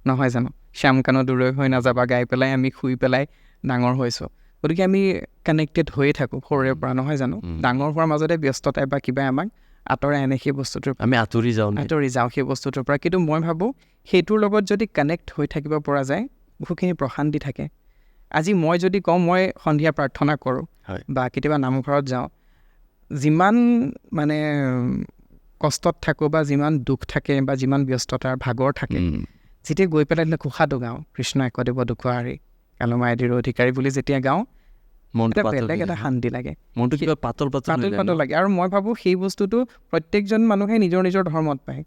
নহয় জানো শ্যাম কাণো দূৰৈ হৈ নাযাবা গাই পেলাই আমি শুই পেলাই ডাঙৰ হৈছোঁ গতিকে আমি কানেক্টেড হৈয়ে থাকোঁ সৰুৰে পৰা নহয় জানো ডাঙৰ হোৱাৰ মাজতে ব্যস্ততাই বা কিবা আমাক আঁতৰাই আনে সেই বস্তুটোৰ আমি আঁতৰি যাওঁ সেই বস্তুটোৰ পৰা কিন্তু মই ভাবোঁ সেইটোৰ লগত যদি কানেক্ট হৈ থাকিব পৰা যায় বহুখিনি প্ৰশান্তি থাকে আজি মই যদি কওঁ মই সন্ধিয়া প্ৰাৰ্থনা কৰোঁ হয়। বা কেতিয়াবা নামঘৰত যাওঁ, যিমান মানে কষ্টত থাকোঁ বা যিমান দুখ থাকে বা যিমান ব্যস্ততাৰ ভাগৰ থাকে, যেতিয়া গৈ পেলাই ঘোষাটো গাওঁ, কৃষ্ণ একদেৱ দুখুৱাৰী কালো মায়াদিৰ অধিকাৰী বুলি যেতিয়া গাওঁ, মনটো এটা বেলেগ এটা শান্তি লাগে, মনটো কিবা পাতল লাগে। আৰু মই ভাবোঁ সেই বস্তুটো প্ৰত্যেকজন মানুহে নিজৰ নিজৰ ধৰ্মত পায়।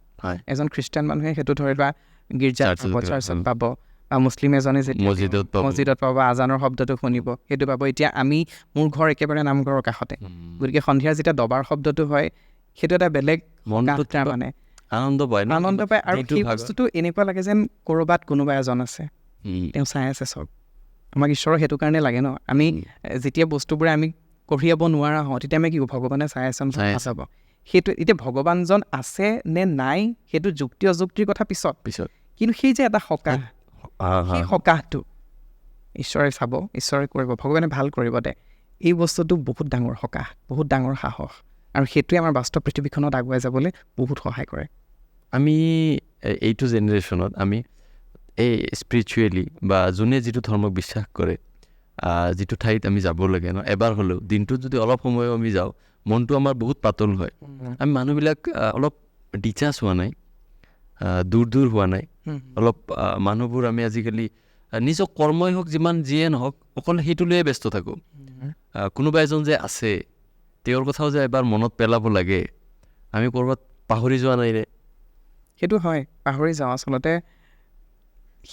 এজন খ্ৰীষ্টান মানুহে সেইটো ধৰি লোৱা গীৰ্জাত পাব, চাৰ্চত পাব, বা মুছলিম এজনে যেতিয়া মছজিদত পাব, আজানৰ শব্দটো শুনিব, সেইটো পাব। এতিয়া মোৰ ঘৰ একেবাৰে নামঘৰৰ কাষতে, গতিকে সন্ধিয়াৰ যেতিয়া দবাৰ শব্দটো হয়, সেইটো এটা বেলেগ মানে আনন্দ পায়। আৰু সেই বস্তুটো এনেকুৱা লাগে যেন ক'ৰবাত কোনোবা এজন আছে, তেওঁ চাই আছে চব। আমাক ঈশ্বৰৰ সেইটো কাৰণে লাগে ন। আমি যেতিয়া বস্তুবোৰে আমি কঢ়িয়াব নোৱাৰা হওঁ, তেতিয়া আমি কি ভগৱানে চাই আছে চাব। সেইটো এতিয়া ভগৱানজন আছে নে নাই, সেইটো যুক্তি অযুক্তিৰ কথা পিছত, কিন্তু সেই যে এটা সকাহ, সেই সকাহটো ঈশ্বৰে চাব, ঈশ্বৰে কৰিব, ভগৱানে ভাল কৰিব দে, এই বস্তুটো বহুত ডাঙৰ সকাহ, বহুত ডাঙৰ সাহস, আৰু সেইটোৱে আমাৰ বাস্তৱ পৃথিৱীখনত আগুৱাই যাবলৈ বহুত সহায় কৰে। আমি এইটো জেনেৰেশ্যনত আমি এই স্পিৰিচুৱেলি বা যোনে যিটো ধৰ্মক বিশ্বাস কৰে, যিটো ঠাইত আমি যাব লাগে ন, এবাৰ হ'লেও দিনটোত যদি অলপ সময় আমি যাওঁ, মনটো আমাৰ বহুত পাতল হয়। আমি মানুহবিলাক অলপ ডিচাৰ্জ হোৱা নাই, দূৰ হোৱা নাই অলপ। মানুহবোৰ আমি আজিকালি নিজৰ কৰ্মই হওক, যিয়ে নহওক, অকল সেইটো লৈয়ে ব্যস্ত থাকোঁ। কোনোবা এজন যে আছে, তেওঁৰ কথাও যে এবাৰ মনত পেলাব লাগে, আমি ক'ৰবাত পাহৰি যোৱা নাই ৰে। সেইটো হয়, পাহৰি যাওঁ আচলতে।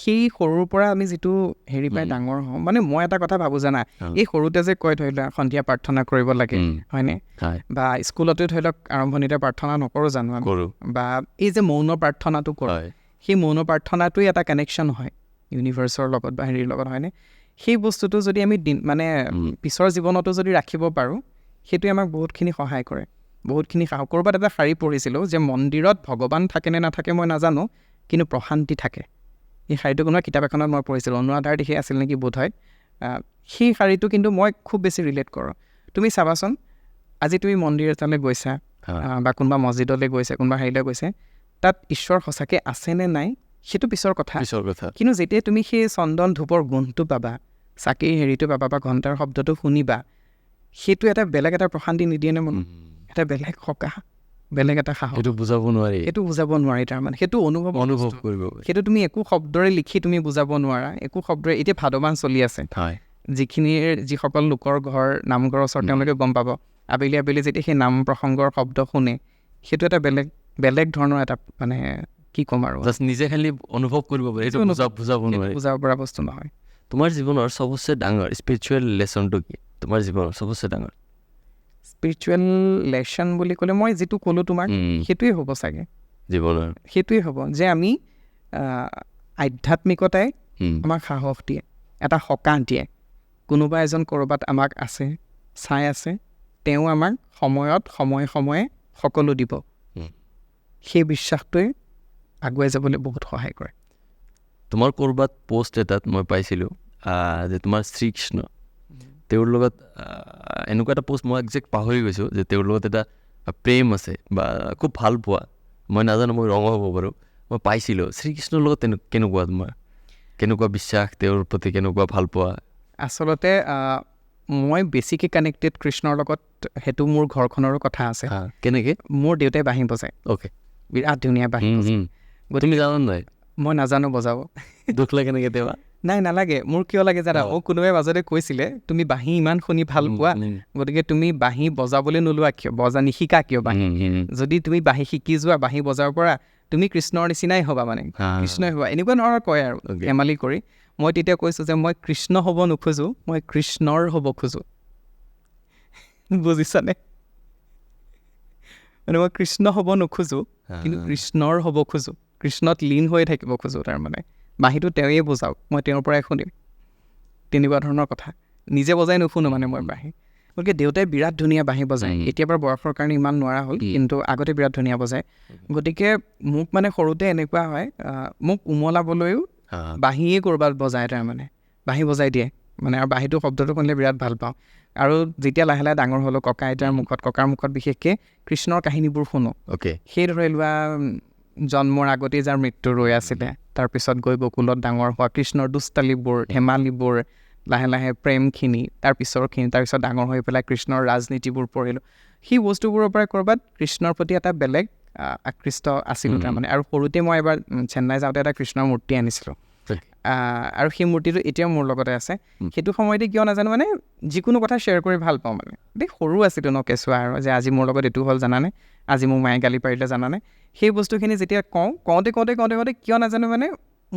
সেই সৰুৰ পৰা আমি যিটো হেৰি পাই ডাঙৰ হওঁ, মানে মই এটা কথা ভাবোঁ জানা, এই সৰুতে যে কয় ধৰি লোৱা সন্ধিয়া প্ৰাৰ্থনা কৰিব লাগে, হয়নে? বা স্কুলতে ধৰি লওক আৰম্ভণিতে প্ৰাৰ্থনা নকৰোঁ জানো আমি, বা এই যে মৌন প্ৰাৰ্থনাটো কৰোঁ, সেই মৌন প্ৰাৰ্থনাটোৱে এটা কানেকশ্যন হয় ইউনিভাৰ্চৰ লগত বা হেৰিৰ লগত, হয়নে? সেই বস্তুটো যদি আমি মানে পিছৰ জীৱনতো যদি ৰাখিব পাৰোঁ, সেইটোৱে আমাক বহুতখিনি সহায় কৰে, বহুতখিনি সাহস। ক'ৰবাত এটা শাৰী পঢ়িছিলোঁ যে মন্দিৰত ভগৱান থাকে নে নাথাকে মই নাজানো, কিন্তু প্ৰশান্তি থাকে। এই শাৰীটো কোনোবা কিতাপ এখনত মই পঢ়িছিলোঁ, অনুৰাধাৰ দিশে আছিল নেকি বোধ হয়। সেই শাৰীটো কিন্তু মই খুব বেছি ৰিলেট কৰোঁ। তুমি চাবাচোন, আজি তুমি মন্দিৰ এটালৈ গৈছা বা কোনোবা মছজিদলৈ গৈছে, কোনোবা হেৰিলৈ গৈছে, তাত ঈশ্বৰ সঁচাকৈ আছে নে নাই সেইটো পিছৰ কথা। কিন্তু যেতিয়া তুমি সেই চন্দন ধূপৰ গোন্ধটো পাবা, চাকিৰ হেৰিটো পাবা বা ঘণ্টাৰ শব্দটো শুনিবা, সেইটো এটা বেলেগ এটা প্ৰশান্তি নিদিয়ে নে মনত? এটা বেলেগ সকাহ, বেলেগ এটা সাহস। সেইটো বুজাব নোৱাৰি তাৰমানে, সেইটো অনুভৱ কৰিব। সেইটো তুমি একো শব্দৰে লিখি তুমি বুজাব নোৱাৰা, একো শব্দৰে। এতিয়া ভাদমাহ চলি আছে, যিসকল লোকৰ ঘৰ নামঘৰৰ ওচৰত, তেওঁলোকে গম পাব, আবেলি যেতিয়া সেই নাম প্ৰসংগৰ শব্দ শুনে, সেইটো এটা বেলেগ ধৰণৰ এটা মানে কি ক'ম আৰু, নিজে খালি অনুভৱ কৰিব পাৰে, সেইটো বুজাব পৰা বস্তু নহয়। তোমাৰ জীৱনৰ চবতছে ডাঙৰ স্পিৰিচুৱেল লেচনটো কি? তোমাৰ জীৱনৰ চবতছে ডাঙৰ স্পিৰিচুৱেল লেচন বুলি ক'লে মই যিটো ক'লোঁ তোমাক, সেইটোৱে হ'ব চাগে জীৱনৰ, সেইটোৱে হ'ব যে আমি আধ্যাত্মিকতাই আমাক সাহস দিয়ে, এটা সকাহ দিয়ে। কোনোবা এজন ক'ৰবাত আমাক আছে, চাই আছে, তেওঁ আমাক সময়ে সকলো দিব। সেই বিশ্বাসটোৱে আগুৱাই যাবলৈ বহুত সহায় কৰে। তোমাৰ ক'ৰবাত পষ্ট এটাত মই পাইছিলোঁ যে তোমাৰ শ্ৰীকৃষ্ণ, তেওঁৰ লগত এনেকুৱা এটা পষ্ট, মই একজেক্ট পাহৰি গৈছোঁ, যে তেওঁৰ লগত এটা প্ৰেম আছে বা খুব ভাল পোৱা, মই নাজানো, মই ৰঙ হ'ব পাৰোঁ, মই পাইছিলোঁ। শ্ৰীকৃষ্ণৰ লগত কেনেকুৱা তোমাৰ, কেনেকুৱা বিশ্বাস তেওঁৰ প্ৰতি, কেনেকুৱা ভাল পোৱা? আচলতে মই বেছিকৈ কানেক্টেড কৃষ্ণৰ লগত, সেইটো মোৰ ঘৰখনৰো কথা আছে। কেনেকৈ? মোৰ দেউতাই বাঁহী বজায়, বিৰাট ধুনীয়া বাঁহী বজায়। তুমি জানা নাই? মই নাজানো বজাব। দুখ লাগে নেকি কেতিয়াবা? নাই, নালাগে। মোৰ কিয় লাগে জানা, মোক কোনোবাই মাজতে কৈছিলে তুমি বাঁহী ইমান শুনি ভাল পোৱা, গতিকে তুমি বাঁহী বজাবলৈ নোলোৱা কিয়, নিশিকা কিয় বাঁহী? যদি তুমি বাঁহী শিকি যোৱা, বাঁহী বজাব পৰা, তুমি কৃষ্ণৰ নিচিনাই হ'বা, মানে কৃষ্ণই হ'বা, এনেকুৱা ধৰণৰ কয় আৰু ধেমালি কৰি। মই তেতিয়া কৈছোঁ যে মই কৃষ্ণ হ'ব নোখোজোঁ, মই কৃষ্ণৰ হ'ব খোজোঁ। বুজিছানে? মানে মই কৃষ্ণ হ'ব নোখোজোঁ, কিন্তু কৃষ্ণৰ হ'ব খোজোঁ, কৃষ্ণত লীন হৈ থাকিব খোজোঁ। তাৰমানে বাঁহীটো তেওঁৱে বজাওক, মই তেওঁৰ পৰাই শুনিম, তেনেকুৱা ধৰণৰ কথা। নিজে বজাই নুশুনো মানে মই বাঁহী। গতিকে দেউতাই বিৰাট ধুনীয়া বাঁহী বজায়, এতিয়া বাৰু বয়সৰ কাৰণে ইমান নোৱাৰা হ'ল, কিন্তু আগতে বিৰাট ধুনীয়া বজায়। গতিকে মোক মানে সৰুতে এনেকুৱা হয়, মোক উমলাবলৈও বাঁহীয়ে ক'ৰবাত বজায়, তাৰমানে বাঁহী বজাই দিয়ে মানে, আৰু বাঁহীটো শব্দটো শুনিলে বিৰাট ভাল পাওঁ। আৰু যেতিয়া লাহে লাহে ডাঙৰ হ'লোঁ, ককাৰ মুখত বিশেষকৈ কৃষ্ণৰ কাহিনীবোৰ শুনো। সেই ধৰি লোৱা জন্মৰ আগতেই যাৰ মৃত্যু ৰৈ আছিলে, তাৰপিছত গৈ গকুলত ডাঙৰ হোৱা, কৃষ্ণৰ দুষ্টালিবোৰ, ধেমালিবোৰ, লাহে লাহে প্ৰেমখিনি তাৰপিছত ডাঙৰ হৈ পেলাই কৃষ্ণৰ ৰাজনীতিবোৰ পঢ়িলোঁ সেই বস্তুবোৰৰ পৰা ক'ৰবাত কৃষ্ণৰ প্ৰতি এটা বেলেগ আকৃষ্ট আছিলোঁ তাৰমানে আৰু সৰুতে মই এবাৰ চেন্নাই যাওঁতে এটা কৃষ্ণৰ মূৰ্তি আনিছিলোঁ আৰু সেই মূৰ্তিটো এতিয়াও মোৰ লগতে আছে সেইটো সময়তে কিয় নাজানো মানে যিকোনো কথা শ্বেয়াৰ কৰি ভাল পাওঁ মানে দেই সৰু আছিলোঁ ন কেঁচুৱা আৰু যে আজি মোৰ লগত এইটো হ'ল জানানে আজি মোক মায়ে গালি পাৰিলে জানানে সেই বস্তুখিনি যেতিয়া কওঁতে কিয় নাজানো মানে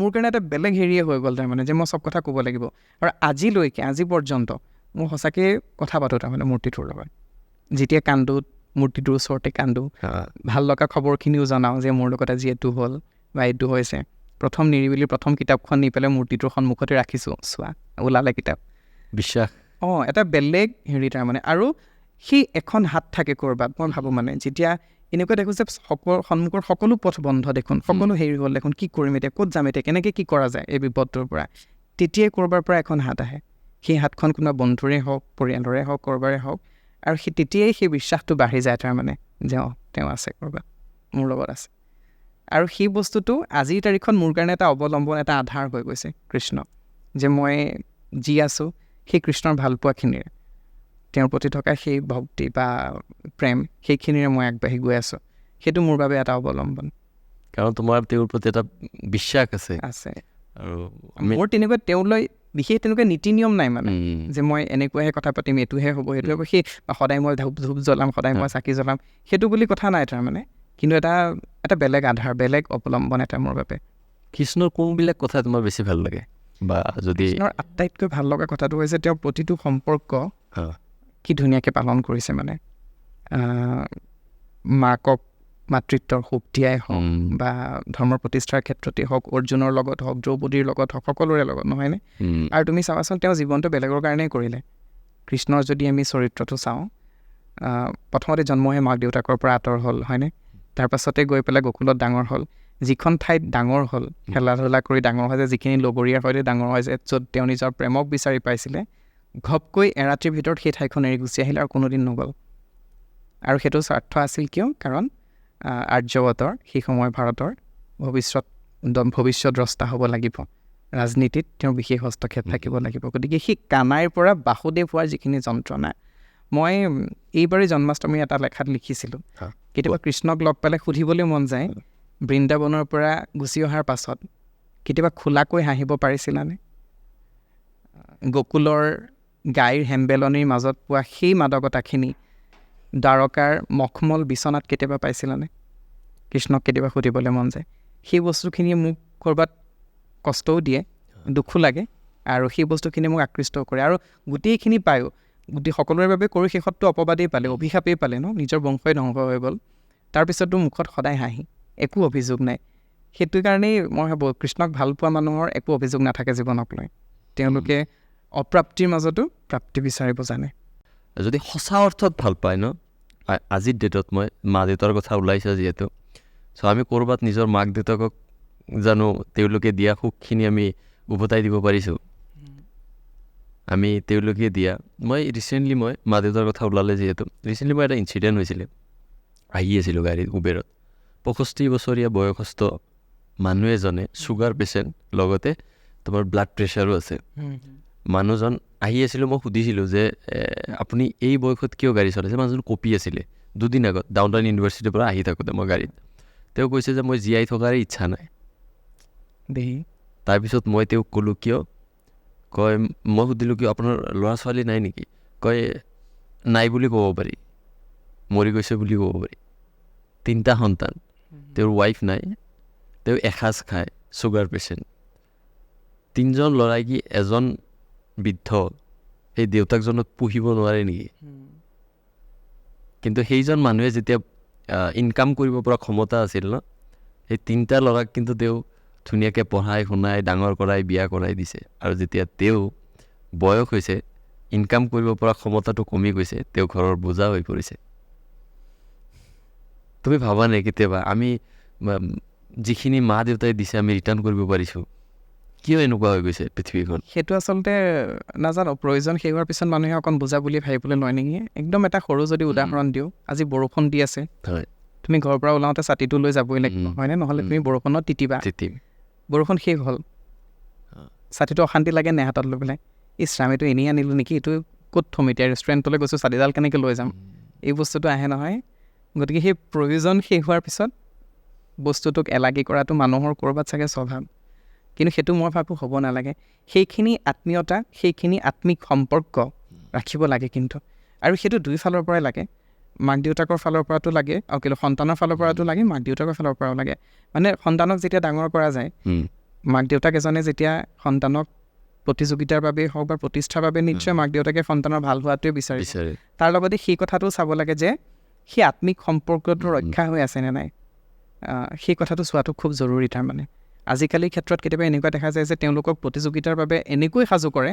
মোৰ কাৰণে এটা বেলেগ হেৰিয়ে হৈ গ'ল তাৰমানে যে মই চব কথা ক'ব লাগিব আৰু আজি পৰ্যন্ত মোৰ সঁচাকৈ কথা পাতোঁ তাৰমানে মূৰ্তিটোৰ লগত যেতিয়া কান্দো মূৰ্তিটোৰ ওচৰতে কান্দো ভাল লগা খবৰখিনিও জনাওঁ যে মোৰ লগত আজি এইটো হ'ল বা এইটো হৈছে প্ৰথম নিৰিবিলিৰ প্ৰথম কিতাপখন নি পেলাই মূৰ্তিটোৰ সন্মুখতে ৰাখিছোঁ চোৱা ওলালে কিতাপ বিশ্বাস এটা বেলেগ হেৰি তাৰমানে আৰু সেই এখন হাত থাকে ক'ৰবাত মই ভাবোঁ মানে যেতিয়া এনেকুৱা দেখোঁ যে সন্মুখৰ সকলো পথ বন্ধ দেখোন সকলো হেৰি হ'ল দেখোন কি কৰিম এতিয়া ক'ত যাম এতিয়া কেনেকৈ কি কৰা যায় এই বিপদটোৰ পৰা তেতিয়াই ক'ৰবাৰ পৰা এখন হাত আহে সেই হাতখন কোনোবা বন্ধুৰে হওক পৰিয়ালৰে হওক ক'ৰবাৰে হওক আৰু তেতিয়াই সেই বিশ্বাসটো বাঢ়ি যায় তাৰমানে যে তেওঁ আছে ক'ৰবাত মোৰ লগত আছে আৰু সেই বস্তুটো আজিৰ তাৰিখত মোৰ কাৰণে এটা অৱলম্বন এটা আধাৰ হৈ গৈছে কৃষ্ণ যে মই যি আছোঁ সেই কৃষ্ণৰ ভালপোৱাখিনিৰে তেওঁৰ প্ৰতি থকা সেই ভক্তি বা প্ৰেম সেইখিনিৰে মই আগবাঢ়ি গৈ আছোঁ সেইটো মোৰ বাবে এটা অৱলম্বন কাৰণ তোমাৰ তেওঁৰ প্ৰতি এটা বিশ্বাস আছে আৰু মোৰ তেনেকুৱা তেওঁলৈ বিশেষ তেনেকুৱা নীতি নিয়ম নাই মানে যে মই এনেকুৱাহে কথা পাতিম এইটোহে হ'ব সেইটো হ'ব সেই সদায় মই ধূপ জ্বলাম সদায় মই চাকি জ্বলাম সেইটো বুলি কথা নাই তাৰমানে কিন্তু এটা বেলেগ আধাৰ বেলেগ অৱলম্বন এটা মোৰ বাবে কৃষ্ণৰ কোনবিলাক কথা তোমাৰ বেছি ভাল লাগে বা যদি কৃষ্ণৰ আটাইতকৈ ভাল লগা কথাটো হৈছে তেওঁৰ প্ৰতিটো সম্পৰ্ক কি ধুনীয়াকৈ পালন কৰিছে মানে মাকক মাতৃত্বৰ সুখ দিয়াই হওক বা ধৰ্ম প্ৰতিষ্ঠাৰ ক্ষেত্ৰতে হওক অৰ্জুনৰ লগত হওক দ্ৰৌপদীৰ লগত হওক সকলোৰে লগত নহয়নে আৰু তুমি চাবাচোন তেওঁ জীৱনটো বেলেগৰ কাৰণেই কৰিলে কৃষ্ণৰ যদি আমি চৰিত্ৰটো চাওঁ প্ৰথমতে জন্মহে মাক দেউতাকৰ পৰা আঁতৰ হ'ল হয়নে তাৰপাছতে গৈ পেলাই গকুলত ডাঙৰ হ'ল যিখন ঠাইত ডাঙৰ হ'ল খেলা ধূলা কৰি ডাঙৰ হৈছে যিখিনি লগৰীয়াৰ সৈতে ডাঙৰ হৈছে য'ত তেওঁ নিজৰ প্ৰেমক বিচাৰি পাইছিলে ঘপকৈ এৰাতিৰ ভিতৰত সেই ঠাইখন এৰি গুচি আহিলে আৰু কোনোদিন নগ'ল আৰু সেইটো স্বাৰ্থ আছিল কিয় কাৰণ আৰ্যৱতৰ সেই সময় ভাৰতৰ ভৱিষ্যত দ্ৰষ্টা হ'ব লাগিব ৰাজনীতিত তেওঁৰ বিশেষ হস্তক্ষেপ থাকিব লাগিব গতিকে সেই কানাইৰ পৰা বাসুদেৱ হোৱাৰ যিখিনি যন্ত্ৰণা মই এইবাৰেই জন্মাষ্টমীৰ এটা লেখাত লিখিছিলোঁ কেতিয়াবা কৃষ্ণক লগ পালে সুধিবলৈ মন যায় বৃন্দাবনৰ পৰা গুচি অহাৰ পাছত কেতিয়াবা খোলাকৈ হাঁহিব পাৰিছিলানে গকুলৰ গাইৰ হেম্বেলনিৰ মাজত পোৱা সেই মাদকতাখিনি দ্বাৰকাৰ মখমল বিচনাত কেতিয়াবা পাইছিলানে কৃষ্ণক কেতিয়াবা সুধিবলৈ মন যায় সেই বস্তুখিনিয়ে মোক ক'ৰবাত কষ্টও দিয়ে দুখো লাগে আৰু সেই বস্তুখিনিয়ে মোক আকৃষ্ট কৰে আৰু গোটেইখিনি পায়ো সকলোৰে বাবে কৰি শেষততো অপবাদেই পালে অভিশাপেই পালে ন নিজৰ বংশই ধ্বংস হৈ গ'ল তাৰপিছতো মুখত সদায় হাঁহি একো অভিযোগ নাই সেইটো কাৰণেই মই ভাবোঁ কৃষ্ণক ভাল পোৱা মানুহৰ একো অভিযোগ নাথাকে জীৱনক লৈ তেওঁলোকে অপ্ৰাপ্তিৰ মাজতো প্ৰাপ্তি বিচাৰিব জানে যদি সঁচা অৰ্থত ভাল পায় ন আজিৰ ডেটত মই মা দেউতাৰ কথা ওলাইছে যিহেতু চ' আমি ক'ৰবাত নিজৰ মাক দেউতাকক জানো তেওঁলোকে দিয়া সুখখিনি আমি উভতাই দিব পাৰিছোঁ আমি তেওঁলোকে দিয়া মই মা দেউতাৰ কথা ওলালে যিহেতু ৰিচেণ্টলি মই এটা ইনচিডেণ্ট হৈছিলে আহি আছিলোঁ গাড়ীত উবেৰত 65 বছৰীয়া বয়সস্থ মানুহ এজনে চুগাৰ পেচেণ্ট লগতে তোমাৰ ব্লাড প্ৰেছাৰো আছে মানুহজন আহি আছিলোঁ মই সুধিছিলোঁ যে আপুনি এই বয়সত কিয় গাড়ী চলাইছে মানুহজন কঁপি আছিলে দুদিন আগত ডাউনটাউন ইউনিভাৰ্চিটিৰ পৰা আহি থাকোঁতে মই গাড়ীত তেওঁ কৈছে যে মই জীয়াই থকাৰ ইচ্ছা নাই তাৰপিছত মই তেওঁক ক'লোঁ কিয় কয় মই সুধিলোঁ কিয় আপোনাৰ ল'ৰা ছোৱালী নাই নেকি কয় নাই বুলি ক'ব পাৰি মৰি গৈছে বুলি ক'ব পাৰি 3টা সন্তান তেওঁৰ ৱাইফ নাই তেওঁ এসাঁজ খায় চুগাৰ পেচেণ্ট 3জন ল'ৰাই কি এজন বৃদ্ধ সেই দেউতাকজনক পুহিব নোৱাৰে নেকি কিন্তু সেইজন মানুহে যেতিয়া ইনকাম কৰিব পৰা ক্ষমতা আছিল ন সেই 3টা ল'ৰাক কিন্তু তেওঁ ধুনীয়াকৈ পঢ়াই শুনাই ডাঙৰ কৰাই বিয়া কৰাই দিছে আৰু যেতিয়া তেওঁ বয়স হৈছে ইনকাম কৰিব পৰা ক্ষমতাটো কমি গৈছে তেওঁ ঘৰৰ বোজা হৈ পৰিছে তুমি ভাবা নাই কেতিয়াবা আমি যিখিনি মা দেউতাই দিছে আমি ৰিটাৰ্ণ কৰিব পাৰিছোঁ কিয় এনেকুৱা হৈ গৈছে পৃথিৱীখন সেইটো আচলতে নাজানো প্ৰয়োজন শেষ হোৱাৰ পিছত মানুহে অকণ বুজা বুলি ভাবিবলৈ লয় নেকি একদম এটা সৰু যদি উদাহৰণ দিওঁ আজি বৰষুণ দি আছে তুমি ঘৰৰ পৰা ওলাওঁতে ছাতিটো লৈ যাবই লাগিব হয়নে নহ'লে তুমি বৰষুণত তিতিবা বৰষুণ শেষ হ'ল ছাতিটো অশান্তি লাগে নে হাতত লৈ পেলাই আমিতো এনেই আনিলোঁ নেকি, এইটো ক'ত থ'ম এতিয়া, ৰেষ্টুৰেণ্টলৈ গৈছোঁ চালিডাল কেনেকৈ লৈ যাম, এই বস্তুটো আহে নহয়। গতিকে সেই প্ৰয়োজন শেষ হোৱাৰ পিছত বস্তুটোক এলাগী কৰাটো মানুহৰ ক'ৰবাত চাগে স্বভাৱ, কিন্তু সেইটো মই ভাবোঁ হ'ব নালাগে। সেইখিনি আত্মীয়তা, সেইখিনি আত্মিক সম্পৰ্ক ৰাখিব লাগে কিন্তু, আৰু সেইটো দুইফালৰ পৰাই লাগে। মাক দেউতাকৰ ফালৰ পৰাতো লাগে, আৰু কিন্তু সন্তানৰ ফালৰ পৰাতো লাগে, মাক দেউতাকৰ ফালৰ পৰাও লাগে। মানে সন্তানক যেতিয়া ডাঙৰ কৰা যায়, মাক দেউতাক এজনে যেতিয়া সন্তানক প্ৰতিযোগিতাৰ বাবেই হওক বা প্ৰতিষ্ঠাৰ বাবে নিশ্চয় মাক দেউতাকে সন্তানৰ ভাল হোৱাটোৱে বিচাৰে। তাৰ লগতে সেই কথাটো চাব লাগে যে সেই আত্মিক সম্পৰ্কটো ৰক্ষা হৈ আছেনে নাই, সেই কথাটো চোৱাটো খুব জৰুৰী। তাৰমানে আজিকালিৰ ক্ষেত্ৰত কেতিয়াবা এনেকুৱা দেখা যায় যে তেওঁলোকক প্ৰতিযোগিতাৰ বাবে এনেকৈ সাজু কৰে,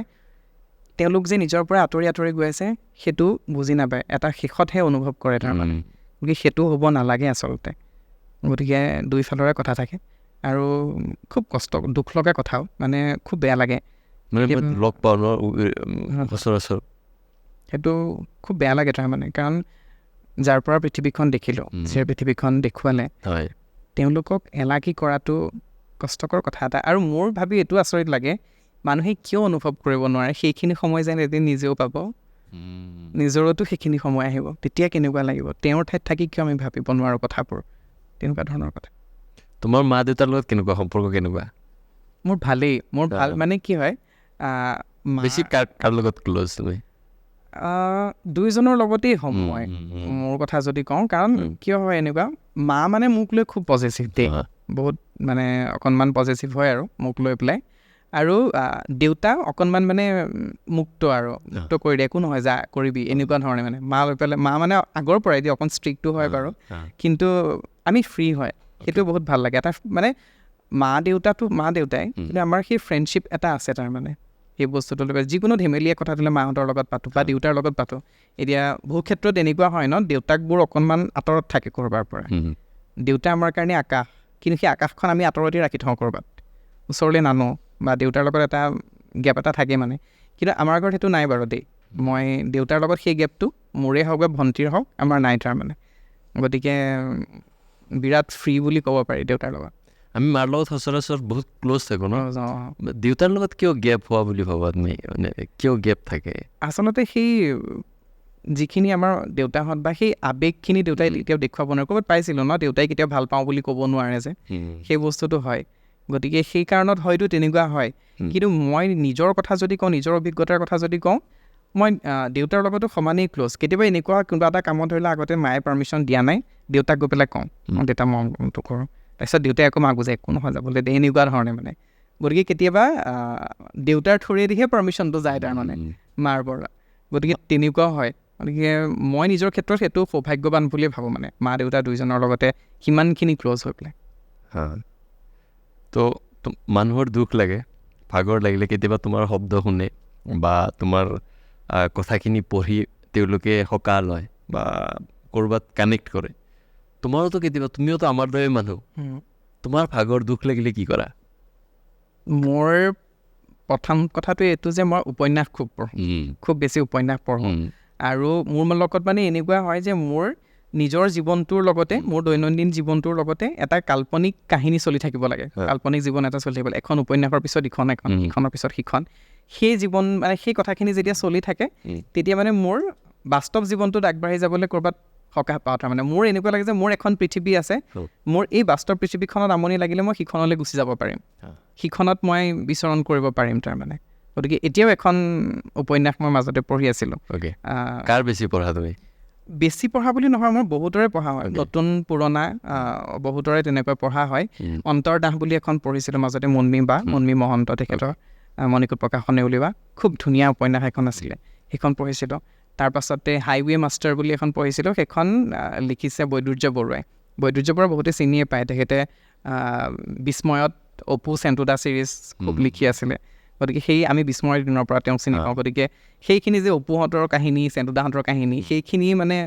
তেওঁলোক যে নিজৰ পৰা আঁতৰি আঁতৰি গৈ আছে সেইটো বুজি নাপায়, এটা শেষতহে অনুভৱ কৰে তাৰমানে। গতিকে সেইটো হ'ব নালাগে আচলতে। গতিকে দুইফালৰে কথা থাকে, আৰু খুব দুখ লগা কথাও, মানে খুব বেয়া লাগে লগ পাওঁ সচৰাচৰ, সেইটো খুব বেয়া লাগে তাৰমানে। কাৰণ যাৰ পৰা পৃথিৱীখন দেখিলোঁ, যে পৃথিৱীখন দেখুৱালে, তেওঁলোকক এলাগী কৰাটো কষ্টকৰ কথা এটা। আৰু মোৰ ভাবি এইটো আচৰিত লাগে, মানুহে কিয় অনুভৱ কৰিব নোৱাৰে সেইখিনি সময় যেন এদিন নিজেও পাব, নিজৰতো সেইখিনি সময় আহিব, তেতিয়া কেনেকুৱা লাগিব, তেওঁৰ ঠাইত থাকি কিয় আমি ভাবিব নোৱাৰোঁ কথাবোৰ, তেনেকুৱা ধৰণৰ কথা। তোমাৰ মা দেউতাৰ লগত কেনেকুৱা সম্পৰ্ক, কেনেকুৱা? মোৰ ভালেই, মোৰ ভাল। মানে কি হয়, বেছি কাৰ লগত ক্ল'জ তুমি? দুইজনৰ লগতেই সময়, মোৰ কথা যদি কওঁ। কাৰণ কিয় হয় এনেকুৱা, মা মানে মোক লৈ খুব পজিটিভ দেই, বহুত মানে অকণমান পজিটিভ হয় আৰু মোক লৈ পেলাই। আৰু দেউতা অকণমান মানে মুক্ত কৰি দিয়ে, একো নহয় যা কৰিবি, এনেকুৱা ধৰণে মানে মা লৈ পেলাই। মা মানে আগৰ পৰাই দিয়ে অকণ ষ্ট্ৰিক্টটো হয় বাৰু, কিন্তু আমি ফ্ৰী হয়, সেইটো বহুত ভাল লাগে। এটা মানে মা দেউতাই কিন্তু আমাৰ সেই ফ্ৰেণ্ডশ্বিপ এটা আছে তাৰমানে, সেই বস্তুটোৰ লগত যিকোনো ধেমেলীয়া কথা হ'লে মাহঁতৰ লগত পাতোঁ বা দেউতাৰ লগত পাতোঁ। এতিয়া বহু ক্ষেত্ৰত এনেকুৱা হয় ন, দেউতাকবোৰ অকণমান আঁতৰত থাকে ক'ৰবাৰ পৰা, দেউতা আমাৰ কাৰণে আকাশ, কিন্তু সেই আকাশখন আমি আঁতৰতে ৰাখি থওঁ ক'ৰবাত, ওচৰলৈ নানো, বা দেউতাৰ লগত এটা গেপ এটা থাকে মানে। কিন্তু আমাৰ ঘৰত সেইটো নাই বাৰু দেই, মই দেউতাৰ লগত সেই গেপটো মোৰে হওক বা ভণ্টিৰ হওক আমাৰ নাই তাৰমানে। গতিকে বিৰাট ফ্ৰী বুলি ক'ব পাৰি দেউতাৰ লগত। আমি মাৰ লগত সচৰাচৰ বহুত ক্ল'জ থাকোঁ ন, দেউতাৰ লগত কিয় গেপ হোৱা বুলি ভাবা তুমি, মানে কিয় গেপ থাকে? আচলতে সেই যিখিনি আমাৰ দেউতাহঁত বা সেই আৱেগখিনি দেউতাই কেতিয়াও দেখুৱাব নোৱাৰে। ক'ৰবাত পাইছিলোঁ ন, দেউতাই কেতিয়াও ভাল পাওঁ বুলি ক'ব নোৱাৰে যে, সেই বস্তুটো হয়। গতিকে সেই কাৰণত হয়তো তেনেকুৱা হয়। কিন্তু মই নিজৰ কথা যদি কওঁ, নিজৰ অভিজ্ঞতাৰ কথা যদি কওঁ, মই দেউতাৰ লগতো সমানেই ক্ল'জ। কেতিয়াবা এনেকুৱা কোনোবা এটা কামত ধৰিলে আগতে মায়ে পাৰ্মিশ্যন দিয়া নাই, দেউতাক গৈ পেলাই কওঁ, দেউতা মনটো কৰোঁ, তাৰপিছত দেউতাই আকৌ মাক বুজাই একো নহয় যাবলৈ দে, এনেকুৱা ধৰণে মানে। গতিকে কেতিয়াবা দেউতাৰ থ্ৰুৱেদিহে পাৰ্মিশ্যনটো যায় তাৰমানে মাৰ পৰা। গতিকে তেনেকুৱাও হয়। গতিকে মই নিজৰ ক্ষেত্ৰত সেইটো সৌভাগ্যৱান বুলিয়ে ভাবোঁ, মানে মা দেউতা দুইজনৰ লগতে সিমানখিনি ক্ল'জ হৈ পেলাই। তো মানুহৰ দুখ লাগে, ভাগৰ লাগিলে কেতিয়াবা তোমাৰ শব্দ শুনে বা তোমাৰ কথাখিনি পঢ়ি তেওঁলোকে সকাহ লয় বা ক'ৰবাত কানেক্ট কৰে। তোমাৰোতো কেতিয়াবা, তুমিওতো আমাৰ দৰে মানুহ, তোমাৰ ভাগৰ দুখ লাগিলে কি কৰা? মোৰ প্ৰথম কথাটো এইটো যে মই উপন্যাস খুব পঢ়োঁ, খুব বেছি উপন্যাস পঢ়োঁ। আৰু মোৰ লগত মানে এনেকুৱা হয় যে মোৰ নিজৰ জীৱনটোৰ লগতে, মোৰ দৈনন্দিন জীৱনটোৰ লগতে এটা কাল্পনিক কাহিনী চলি থাকিব লাগে, কাল্পনিক জীৱন এটা চলি থাকিব লাগে। এখন উপন্যাসৰ পিছত ইখন, ইখনৰ পিছত সিখন। সেই জীৱন মানে সেই কথাখিনি যেতিয়া চলি থাকে, তেতিয়া মানে মোৰ বাস্তৱ জীৱনটোত আগবাঢ়ি যাবলৈ ক'ৰবাত সকাহ পাওঁ তাৰমানে। মোৰ এনেকুৱা লাগে যে মোৰ এখন পৃথিৱী আছে, মোৰ এই বাস্তৱ পৃথিৱীখনত আমনি লাগিলে মই সিখনলৈ গুচি যাব পাৰিম, সিখনত মই বিচৰণ কৰিব পাৰিম তাৰমানে। গতিকে এতিয়াও এখন উপন্যাস মই মাজতে পঢ়ি আছিলোঁ। কাৰ বেছি পঢ়া তুমি? বেছি পঢ়া বুলি নহয়, মোৰ বহুতৰে পঢ়া হয়, নতুন পুৰণা বহুতৰে তেনেকৈ পঢ়া হয়। অন্তৰদাহ বুলি এখন পঢ়িছিলোঁ মাজতে, মুন্মী মহন্ত তেখেতৰ মণিকোট প্ৰকাশনে উলিওৱা খুব ধুনীয়া উপন্যাস এখন আছিলে, সেইখন পঢ়িছিলোঁ। তাৰপাছতে হাইৱে মাষ্টাৰ বুলি এখন পঢ়িছিলোঁ, সেইখন লিখিছে বৈদুৰ্য বৰুৱাই। বৈদুৰ্য বৰুৱা বহুতে চিনিয়ে পায়, তেখেতে বিস্ময়ত অপু চেন্তুদা ছিৰিজ খুব লিখি আছিলে। গতিকে সেই আমি বিস্ময়ৰ দিনৰ পৰা তেওঁক চিনি পাওঁ। গতিকে সেইখিনি যে অপুহঁতৰ কাহিনী, চেন্তুদাহঁতৰ কাহিনী, সেইখিনি মানে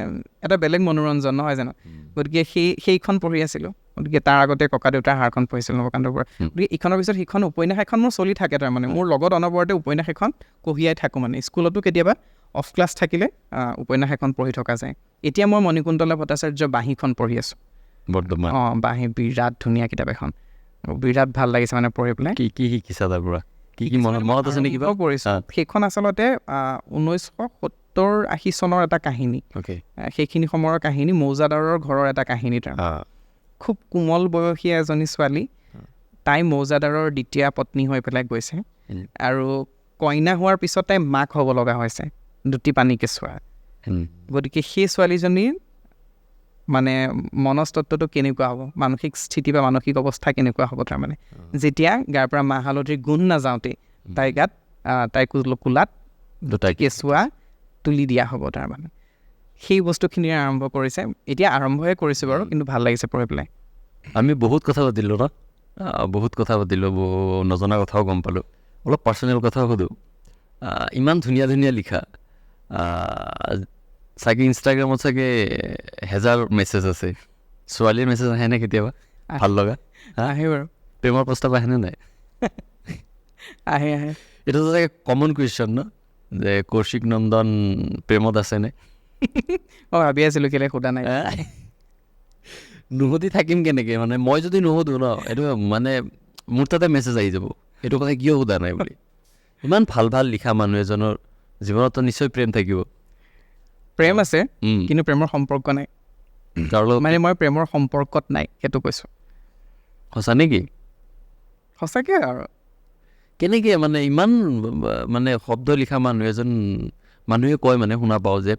এটা বেলেগ মনোৰঞ্জন নহয় জানো। গতিকে সেইখন পঢ়ি আছিলোঁ। গতিকে তাৰ আগতে ককা দেউতাৰ হাৰখন পঢ়িছিলোঁ নৱকান্ত বৰুৱাৰ। গতিকে ইখনৰ পিছত সিখন উপন্যাস এখন মোৰ চলি থাকে তাৰমানে, মোৰ লগত অনবৰতে উপন্যাস এখন কঢ়িয়াই থাকোঁ মানে। স্কুলতো কেতিয়াবা অফ ক্লাছ থাকিলে উপন্যাস এখন পঢ়ি থকা যায়। এতিয়া মই মণিকুন্তলা ভট্টাচাৰ্যৰ বাঁহীখন পঢ়ি আছোঁ বৰ্তমান। বাঁহী বিৰাট ধুনীয়া কিতাপ এখন, বিৰাট ভাল লাগিছে মানে পঢ়ি পেলাই। কি শিকিছা তাৰ পৰা? কি মনত আছে নে কিবা? কৰিছোঁ সেইখন আচলতে 1970-80 চনৰ এটা কাহিনী। সেইখিনি সময়ৰ কাহিনী, মৌজাদাৰৰ ঘৰৰ এটা কাহিনী। তাৰ খুব কোমল বয়সীয়া এজনী ছোৱালী, তাই মৌজাদাৰৰ দ্বিতীয় পত্নী হৈ পেলাই গৈছে আৰু কইনা হোৱাৰ পিছত তাই মাক হ'ব লগা হৈছে, দুটি পানী কেঁচুৱা। গতিকে সেই ছোৱালীজনীৰ মানে মনস্তত্বটো কেনেকুৱা হ'ব, মানসিক স্থিতি বা মানসিক অৱস্থা কেনেকুৱা হ'ব, তাৰমানে যেতিয়া গাৰ পৰা মাহ হালধিৰ গোন্ধ নাযাওঁতে তাইৰ গাত তাই কোলাত দুটা কেঁচুৱা তুলি দিয়া হ'ব। তাৰমানে সেই বস্তুখিনি আৰম্ভ কৰিছে, এতিয়া আৰম্ভহে কৰিছোঁ বাৰু, কিন্তু ভাল লাগিছে পঢ়ি পেলাই। আমি বহুত কথা পাতিলোঁ ন, বহুত কথা পাতিলোঁ, নজনা কথাও গম পালোঁ। অলপ পাৰ্চনেল কথাও সোধোঁ। ইমান ধুনীয়া ধুনীয়া লিখা, চাগে ইনষ্টাগ্ৰামত চাগে 1000 মেছেজ আছে, ছোৱালীৰ মেছেজ আহেনে কেতিয়াবা ভাল লগা? আহে বাৰু। প্ৰেমৰ প্ৰস্তাৱ আহেনে নাই? আহে। এইটো চাগে কমন কুৱেশ্যন ন, যে কৌশিক নন্দন প্ৰেমত আছেনে? মই ভাবি আছিলোঁ কেলৈ সোধা নাই। নুসুধি থাকিম কেনেকৈ, মানে মই যদি নুসুধোঁ ন, এইটো মানে মোৰ তাতে মেছেজ আহি যাব, এইটো কথা কিয় সোধা নাই বুলি। ইমান ভাল ভাল লিখা মানুহ এজনৰ জীৱনততো নিশ্চয় প্ৰেম থাকিব। প্ৰেম আছে, কিন্তু প্ৰেমৰ সম্পৰ্ক নাই। মানে মই প্ৰেমৰ সম্পৰ্কত নাই, সেইটো কৈছোঁ। সঁচা নেকি? সঁচাকৈ আৰু কেনেকৈ মানে ইমান মানে শব্দ লিখা মানুহ এজন, মানুহে কয় মানে শুনা পাওঁ যে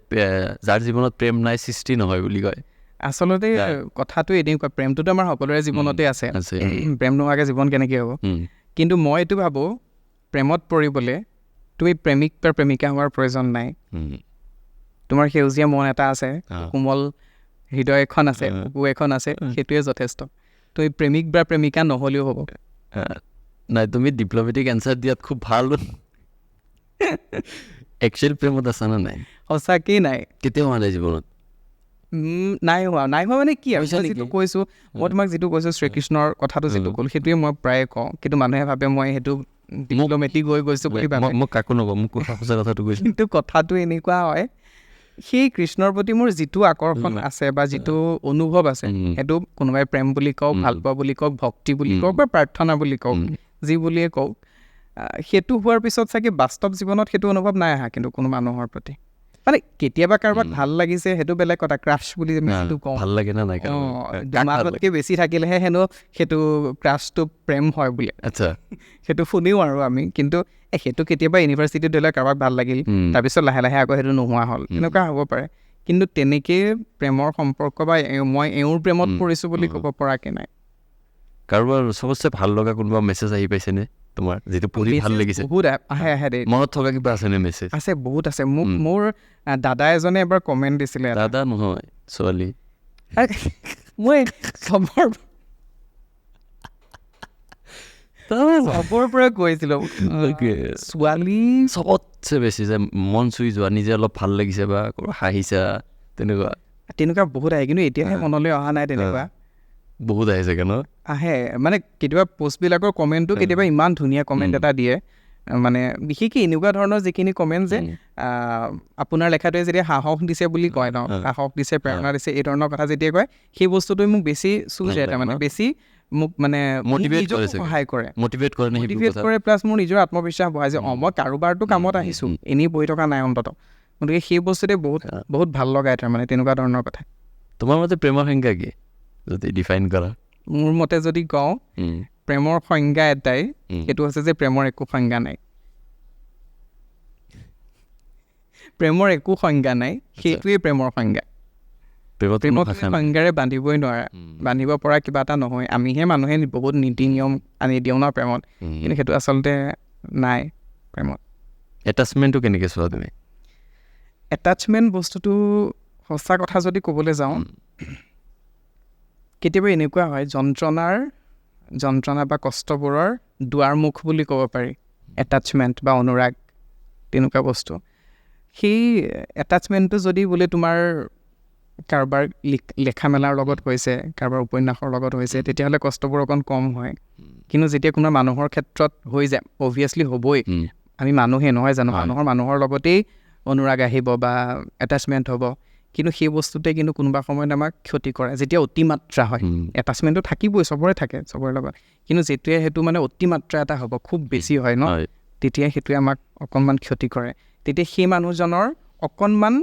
যাৰ জীৱনত প্ৰেম নাই সৃষ্টি নহয় বুলি কয়। আচলতে কথাটো এনেকুৱা, প্ৰেমটোতো আমাৰ সকলোৰে জীৱনতে আছে, প্ৰেম নোহোৱাকৈ জীৱন কেনেকৈ হ'ব। কিন্তু মই এইটো ভাবোঁ, প্ৰেমত পৰিবলৈ তুমি প্ৰেমিক বা প্ৰেমিকা হোৱাৰ প্ৰয়োজন নাই। তোমাৰ সেউজীয়া মন এটা আছে, কোমল হৃদয় এখন আছে, বুকু এখন আছে, সেইটোৱে যথেষ্ট। তুমি প্ৰেমিক বা প্ৰেমিকা নহ'লেও হ'ব। নাই, তুমি ডিপ্ল'মেটিক এনচাৰ দিয়াত খুব ভাল। একচুৱেল প্ৰেমত আছা নে নাই? সঁচাকেই নাই, কেতিয়াও হোৱা নাই জীৱনত? নাই হোৱা মানে কি আৰু, যিটো কৈছোঁ মই তোমাক, যিটো কৈছোঁ শ্ৰীকৃষ্ণৰ কথাটো যিটো ক'লোঁ, সেইটোৱে মই প্ৰায়ে কওঁ, কিন্তু মানুহে ভাবে মই সেইটো ডিপ্ল'মেটিক হৈ গৈছোঁ বুলি ভাবে। মোক কাকো নকওঁ, মোক সঁচা কথাটো কৈছোঁ। কিন্তু কথাটো এনেকুৱা হয়, সেই কৃষ্ণৰ প্ৰতি মোৰ যিটো আকৰ্ষণ আছে বা যিটো অনুভৱ আছে, সেইটো কোনোবাই প্ৰেম বুলি কওক, ভালপোৱা বুলি কওক, ভক্তি বুলি কওক বা প্ৰাৰ্থনা বুলি কওক, যি বুলিয়ে কওক, সেইটো হোৱাৰ পিছত চাগে বাস্তৱ জীৱনত সেইটো অনুভৱ নাই অহা কিন্তু কোনো মানুহৰ প্ৰতি। মানে কেতিয়াবা কাৰোবাক ভাল লাগিছে, সেইটো বেলেগ কথা, ক্ৰাছ বুলি আমি যিটো কওঁ, ভাল লাগে না নাই, দুমাহতকৈ বেছি থাকিলেহে হেনো সেইটো ক্ৰাছটো প্ৰেম হয় বুলি। আচ্ছা, সেইটো শুনিও আৰু আমি, কিন্তু সেইটো কেতিয়াবা ইউনিভাৰ্চিটিত ধৰি লওক কাৰোবাক ভাল লাগিল, তাৰপিছত লাহে লাহে আকৌ সেইটো নোহোৱা হ'ল, তেনেকুৱা হ'ব পাৰে। কিন্তু তেনেকৈ প্ৰেমৰ সম্পৰ্ক বা মই এওঁৰ প্ৰেমত পৰিছোঁ বুলি ক'ব পৰাকৈ নাই। কাৰোবাৰ চবতছে ভাল লগা কোনোবা মেছেজ আহি পাইছেনে তোমাৰ, যিটো পঢ়ি ভাল লাগিছে? বহুত আহে দেই। মনত থকা কিবা আছেনে মেছেজ? আছে, বহুত আছে। মোৰ দাদা এজনে এবাৰ কমেণ্ট দিছিলে। দাদা নহয়, ছোৱালী। মই চবৰ পৰা কৈছিলোঁ, ছোৱালী চবতছে বেছি যে মন চুই যোৱা, নিজে অলপ ভাল লাগিছে বা হাঁহিছা, তেনেকুৱা বহুত আহে, কিন্তু এতিয়াহে মনলৈ অহা নাই তেনেকুৱা। বহুত আহে চাগে ন? আহে, মানে কেতিয়াবা পোষ্টবিলাকৰ কমেণ্টটো কেতিয়াবা ইমান ধুনীয়া কমেণ্ট এটা দিয়ে, মানে বিশেষকৈ এনেকুৱা ধৰণৰ যিখিনি কমেণ্ট যে আপোনাৰ লেখাটোৱে যেতিয়া সাহস দিছে বুলি কয় ন, সাহস দিছে, প্ৰেৰণা দিছে, এই ধৰণৰ কথা যেতিয়া কয়, সেই বস্তুটোৱে মোক বেছি চুই যায়, তাৰমানে বেছি মোক মানে সহায় কৰে, মটিভেট কৰে, প্লাছ মোৰ নিজৰ আত্মবিশ্বাস বঢ়ায় যে মই কাৰোবাৰটো কামত আহিছোঁ, এনেই বহি থকা নাই অন্ততঃ। গতিকে সেই বস্তুটোৱে বহুত ভাল লগায়, তাৰমানে তেনেকুৱা ধৰণৰ কথা। তোমাৰ মতে প্ৰেমৰ সংজ্ঞা কি, যদি ডিফাইন কৰা? মোৰ মতে যদি কওঁ, প্ৰেমৰ সংজ্ঞা এটাই, সেইটো হৈছে যে প্ৰেমৰ একো সংজ্ঞা নাই। প্ৰেমৰ একো সংজ্ঞা নাই, সেইটোৱেই প্ৰেমৰ সংজ্ঞা। প্ৰেমক সংজ্ঞাৰে বান্ধিবই নোৱাৰা, বান্ধিব পৰা কিবা এটা নহয়। আমিহে মানুহে বহুত নীতি নিয়ম আনি দিওঁ ন প্ৰেমত, কিন্তু সেইটো আচলতে নাই প্ৰেমত। এটাচমেণ্টটো কেনেকৈ চোৱা তুমি? এটাচমেণ্ট বস্তুটো সঁচা কথা যদি ক'বলৈ যাওঁ, কেতিয়াবা এনেকুৱা হয়, যন্ত্ৰণা বা কষ্টবোৰৰ দুৱাৰমুখ বুলি ক'ব পাৰি এটাচমেণ্ট বা অনুৰাগ, তেনেকুৱা বস্তু। সেই এটাচমেণ্টটো যদি বোলে তোমাৰ কাৰোবাৰ লেখা মেলাৰ লগত হৈছে, কাৰোবাৰ উপন্যাসৰ লগত হৈছে, তেতিয়াহ'লে কষ্টবোৰ অকণ কম হয়। কিন্তু যেতিয়া কোনো মানুহৰ ক্ষেত্ৰত হৈ যায়, অভিয়াছলি হ'বই, আমি মানুহে নহয় জানো, মানুহৰ লগতেই অনুৰাগ আহিব বা এটাচমেণ্ট হ'ব। কিন্তু সেই বস্তুতে কিন্তু কোনোবা সময়ত আমাক ক্ষতি কৰে যেতিয়া অতিমাত্ৰা হয় এটাচমেণ্টটো থাকিবই চবৰে থাকে চবৰে লগত কিন্তু যেতিয়াই সেইটো মানে অতিমাত্ৰা এটা হ'ব খুব বেছি হয় ন তেতিয়া সেইটোৱে আমাক অকণমান ক্ষতি কৰে তেতিয়া সেই মানুহজনৰ অকণমান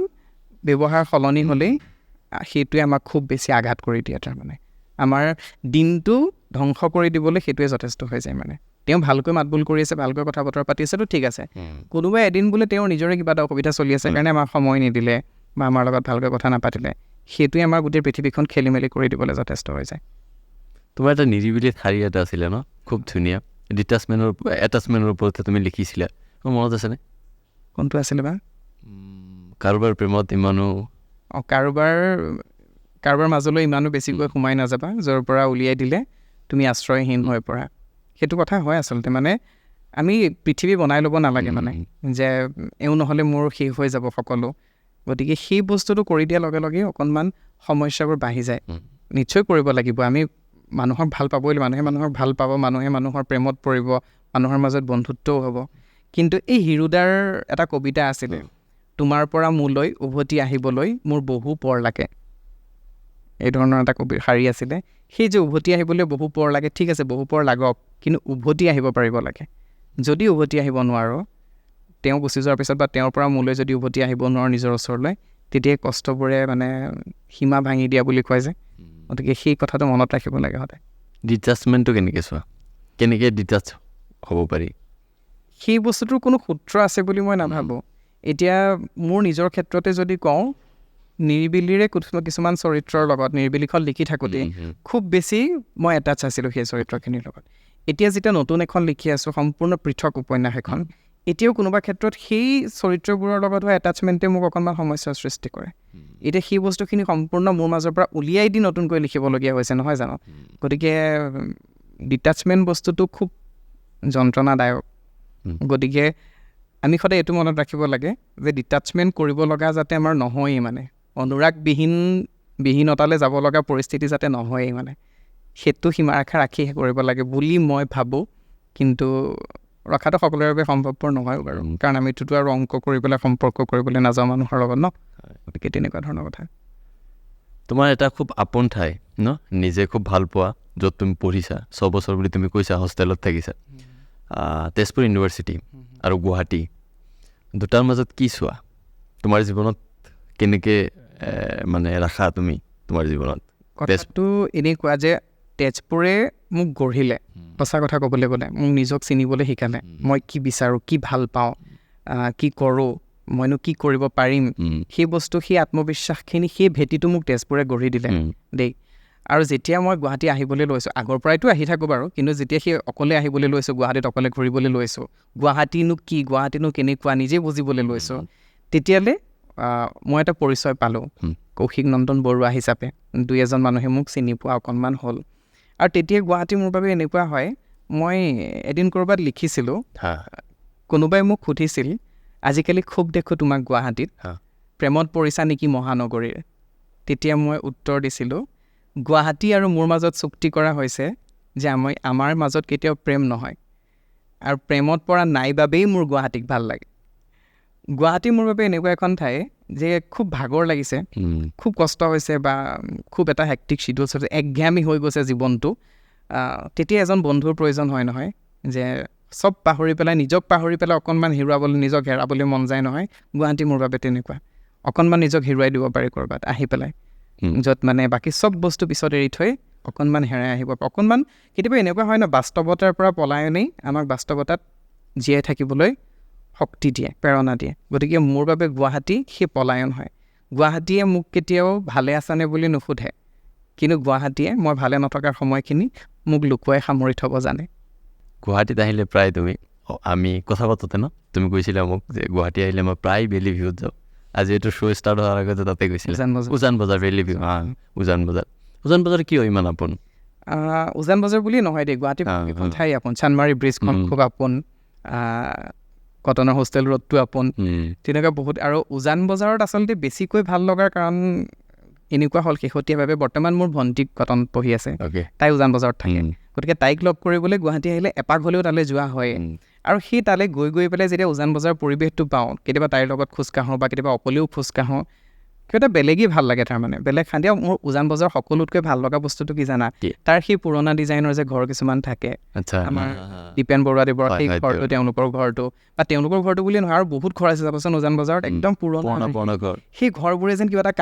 ব্যৱহাৰ সলনি হ'লেই সেইটোৱে আমাক খুব বেছি আঘাত কৰি দিয়ে তাৰমানে আমাৰ দিনটো ধ্বংস কৰি দিবলৈ সেইটোৱে যথেষ্ট হৈ যায় মানে তেওঁ ভালকৈ মাতবোল কৰি আছে ভালকৈ কথা বতৰা পাতি আছেতো ঠিক আছে কোনোবাই এদিন বোলে তেওঁৰ নিজৰে কিবা এটা অসুবিধা চলি আছে কাৰণে আমাক সময় নিদিলে বা আমাৰ লগত ভালকৈ কথা নাপাতিলে সেইটোৱে আমাৰ গোটেই পৃথিৱীখন খেলি মেলি কৰি দিবলৈ যথেষ্ট হৈ যায় তোমাৰ এটা নিৰিবিলি শাৰী এটা আছিলে ন খুব ধুনীয়া এটাচমেণ্টৰ ওপৰতে তুমি লিখিছিলা মোৰ মনত আছেনে কোনটো আছিলে বা কাৰোবাৰ প্ৰেমত ইমানো কাৰোবাৰ মাজলৈ ইমানো বেছিকৈ সোমাই নাযাবা য'ৰ পৰা উলিয়াই দিলে তুমি আশ্ৰয়হীন হৈ পৰা সেইটো কথা হয় আচলতে মানে আমি পৃথিৱী বনাই ল'ব নালাগে মানে যে এওঁ নহ'লে মোৰ শেষ হৈ যাব সকলো গতিকে সেই বস্তুটো কৰি দিয়াৰ লগে লগে অকণমান সমস্যাবোৰ বাঢ়ি যায় নিশ্চয় কৰিব লাগিব আমি মানুহক ভাল পাবই মানুহে মানুহক ভাল পাব মানুহে মানুহৰ প্ৰেমত পৰিব মানুহৰ মাজত বন্ধুত্বও হ'ব কিন্তু এই হিৰুদাৰ এটা কবিতা আছিলে তোমাৰ পৰা মোলৈ উভতি আহিবলৈ মোৰ বহু পৰ লাগে এই ধৰণৰ এটা শাৰী আছিলে সেই যে উভতি আহিবলৈ বহু পৰ লাগে ঠিক আছে বহু পৰ লাগক কিন্তু উভতি আহিব পাৰিব লাগে যদি উভতি আহিব নোৱাৰোঁ তেওঁ গুচি যোৱাৰ পিছত বা তেওঁৰ পৰা মোলৈ যদি উভতি আহিব নোৱাৰোঁ নিজৰ ওচৰলৈ তেতিয়াই কষ্টবোৰে মানে সীমা ভাঙি দিয়া বুলি কয় যে গতিকে সেই কথাটো মনত ৰাখিব লাগে সদায় ডিটাচমেণ্টটো কেনেকৈ চোৱা কেনেকৈ ডিটাচ হ'ব পাৰি সেই বস্তুটোৰ কোনো সূত্ৰ আছে বুলি মই নাভাবোঁ এতিয়া মোৰ নিজৰ ক্ষেত্ৰতে যদি কওঁ নিৰিবিলিৰে কিছুমান চৰিত্ৰৰ লগত নিৰিবিলিখন লিখি থাকোঁতে খুব বেছি মই এটাচ আছিলোঁ সেই চৰিত্ৰখিনিৰ লগত এতিয়া যেতিয়া নতুন এখন লিখি আছোঁ সম্পূৰ্ণ পৃথক উপন্যাস এখন এতিয়াও কোনোবা ক্ষেত্ৰত সেই চৰিত্ৰবোৰৰ লগত হোৱা এটাচমেণ্টে মোক অকণমান সমস্যাৰ সৃষ্টি কৰে এতিয়া সেই বস্তুখিনি সম্পূৰ্ণ মোৰ মাজৰ পৰা উলিয়াই দি নতুনকৈ লিখিবলগীয়া হৈছে নহয় জানো গতিকে ডিটাচমেণ্ট বস্তুটো খুব যন্ত্ৰণাদায়ক গতিকে আমি সদায় এইটো মনত ৰাখিব লাগে যে ডিটাচমেণ্ট কৰিব লগা যাতে আমাৰ নহয়েই মানে অনুৰাগবিহীনতালৈ যাব লগা পৰিস্থিতি যাতে নহয়েই মানে সেইটো সীমাৰেখা ৰাখি কৰিব লাগে বুলি মই ভাবোঁ কিন্তু ৰখাটো সকলোৰে বাবে সম্ভৱপৰ নহয় বাৰু কাৰণ আমিতো আৰু অংক কৰিবলৈ সম্পৰ্ক কৰিবলৈ নাযাওঁ মানুহৰ লগত ন গতিকে তেনেকুৱা ধৰণৰ কথা তোমাৰ এটা খুব আপোন ঠাই ন নিজে খুব ভাল পোৱা য'ত তুমি পঢ়িছা 6 বছৰ বুলি তুমি কৈছা হোষ্টেলত থাকিছা তেজপুৰ ইউনিভাৰ্চিটি আৰু গুৱাহাটী দুটাৰ মাজত কি চোৱা তোমাৰ জীৱনত কেনেকৈ মানে ৰাখা তুমি তোমাৰ জীৱনত কথাটো এনেকুৱা যে তেজপুৰে মোক গঢ়িলে সঁচা কথা ক'বলৈ গ'লে মোক নিজক চিনিবলৈ শিকালে মই কি বিচাৰোঁ কি ভাল পাওঁ কি কৰোঁ মইনো কি কৰিব পাৰিম সেই বস্তু সেই আত্মবিশ্বাসখিনি সেই ভেটিটো মোক তেজপুৰে গঢ়ি দিলে দেই আৰু যেতিয়া মই গুৱাহাটী আহিবলৈ লৈছোঁ আগৰ পৰাইতো আহি থাকোঁ বাৰু কিন্তু যেতিয়া সেই অকলে আহিবলৈ লৈছোঁ গুৱাহাটীত অকলে ঘূৰিবলৈ লৈছোঁ গুৱাহাটীনো কেনেকুৱা নিজে বুজিবলৈ লৈছোঁ তেতিয়ালৈ মই এটা পৰিচয় পালোঁ কৌশিক নন্দন বৰুৱা হিচাপে 2-এজন মানুহে মোক চিনি পোৱা অকণমান হ'ল আৰু তেতিয়া গুৱাহাটী মোৰ বাবে এনেকুৱা হয় মই এদিন ক'ৰবাত লিখিছিলোঁ কোনোবাই মোক সুধিছিল আজিকালি খুব দেখোঁ তোমাক গুৱাহাটীত প্ৰেমত পৰিছা নেকি মহানগৰীৰ তেতিয়া মই উত্তৰ দিছিলোঁ গুৱাহাটী আৰু মোৰ মাজত চুক্তি কৰা হৈছে যে আমাৰ মাজত কেতিয়াও প্ৰেম নহয় আৰু প্ৰেমত পৰা নাই বাবেই মোৰ গুৱাহাটীক ভাল লাগে গুৱাহাটী মোৰ বাবে এনেকুৱা এখন ঠাই যে খুব ভাগৰ লাগিছে খুব কষ্ট হৈছে বা খুব এটা হেক্টিক শিডিউল হৈছে একঘেয়ামী হৈ গৈছে জীৱনটো তেতিয়া এজন বন্ধুৰ প্ৰয়োজন হয় নহয় যে চব পাহৰি পেলাই নিজক পাহৰি পেলাই অকণমান হেৰুৱাবলৈ নিজক হেৰাবলৈ মন যায় নহয় গুৱাহাটী মোৰ বাবে তেনেকুৱা অকণমান নিজক হেৰুৱাই দিব পাৰি ক'ৰবাত আহি পেলাই য'ত মানে বাকী চব বস্তু পিছত এৰি থৈ অকণমান হেৰাই আহিব অকণমান কেতিয়াবা এনেকুৱা হয় ন বাস্তৱতাৰ পৰা পলায়নেই আমাক বাস্তৱতাত জীয়াই থাকিবলৈ শক্তি দিয়ে প্ৰেৰণা দিয়ে গতিকে মোৰ বাবে গুৱাহাটী সেই পলায়ন হয় গুৱাহাটীয়ে মোক কেতিয়াও ভালে আছানে বুলি নুসুধে কিন্তু গুৱাহাটীয়ে মই ভালে নথকাৰ সময়খিনি মোক লুকুৱাই সামৰি থ'ব জানে গুৱাহাটীত আহিলে প্ৰায় তুমি আমি কথা পাতোতে ন তুমি কৈছিলা মোক যে গুৱাহাটী আহিলে মই প্ৰায় বেলি ভিউত যাওঁ আজি এইটো শ্ব' ষ্টাৰ্ট হোৱাৰ আগতে তাতে গৈছিলে উজান বজাৰ বেলি ভিউ উজান বজাৰ কিয় ইমান আপোন উজান বজাৰ বুলিয়ে নহয় দেই গুৱাহাটী ঠাই আপোন চানমাৰী ব্ৰিজখন খুব আপোন কটনৰ হোষ্টেল ৰোডটো আপোন তেনেকুৱা বহুত আৰু উজান বজাৰত আচলতে বেছিকৈ ভাল লগাৰ কাৰণ এনেকুৱা হ'ল শেহতীয়াভাৱে বৰ্তমান মোৰ ভণ্টিক কটনত পঢ়ি আছে তাই উজান বজাৰত থাকে গতিকে তাইক লগ কৰিবলৈ গুৱাহাটী আহিলে এপাক হ'লেও তালৈ যোৱা হয় আৰু সেই তালৈ গৈ পেলাই যেতিয়া উজান বজাৰৰ পৰিৱেশটো পাওঁ কেতিয়াবা তাইৰ লগত খোজকাঢ়োঁ বা কেতিয়াবা অকলেও খোজকাঢ়োঁ কিবা এটা বেলেগেই ভাল লাগে তাৰমানে বেলেগ শান্তি আৰু মোৰ উজান বজাৰৰ সকলোতকৈ ভাল লগা বস্তুটো কি জানা তাৰ সেই পুৰণা ডিজাইনৰ যে ঘৰ কিছুমান থাকে আমাৰ দীপেন বৰুৱাদেৱৰ সেই ঘৰটো তেওঁলোকৰ ঘৰটো বা তেওঁলোকৰ ঘৰটো বুলিয়ে নহয় আৰু বহুত ঘৰ আছে যাবচোন উজান বজাৰত একদম পুৰণা ঘৰ সেই ঘৰবোৰে যেন কিবা এটা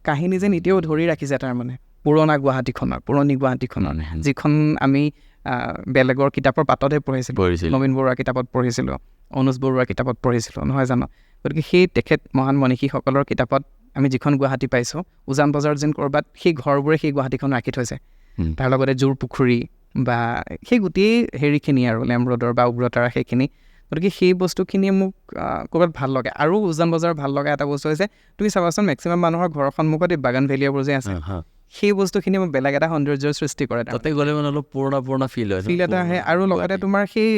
কাহিনী যেন এতিয়াও ধৰি ৰাখিছে তাৰমানে পুৰণি গুৱাহাটীখনৰ যিখন আমি বেলেগৰ কিতাপৰ পাততে পঢ়িছিলোঁ নবীন বৰুৱাৰ কিতাপত পঢ়িছিলোঁ অনুজ বৰুৱাৰ কিতাপত পঢ়িছিলোঁ নহয় জানো গতিকে সেই তেখেত মহান মনীষীসকলৰ কিতাপত আমি যিখন গুৱাহাটী পাইছোঁ উজান বজাৰত যেন ক'ৰবাত সেই ঘৰবোৰে সেই গুৱাহাটীখন ৰাখি থৈছে তাৰ লগতে জোৰ পুখুৰী বা সেই গোটেই হেৰিখিনি আৰু লেম ৰোডৰ বা উগ্ৰতাৰা সেইখিনি গতিকে সেই বস্তুখিনিয়ে মোক ক'ৰবাত ভাল লাগে আৰু উজান বজাৰৰ ভাল লগা এটা বস্তু হৈছে তুমি চাবাচোন মেক্সিমাম মানুহৰ ঘৰৰ সন্মুখত এই বাগান ভেলিয়াবোৰ যে আছে সেই বস্তুখিনি মোক বেলেগ এটা সৌন্দৰ্যৰ সৃষ্টি কৰে তাতে গ'লে মানে অলপ পুৰণা ফিল এটা আহে আৰু লগতে তোমাৰ সেই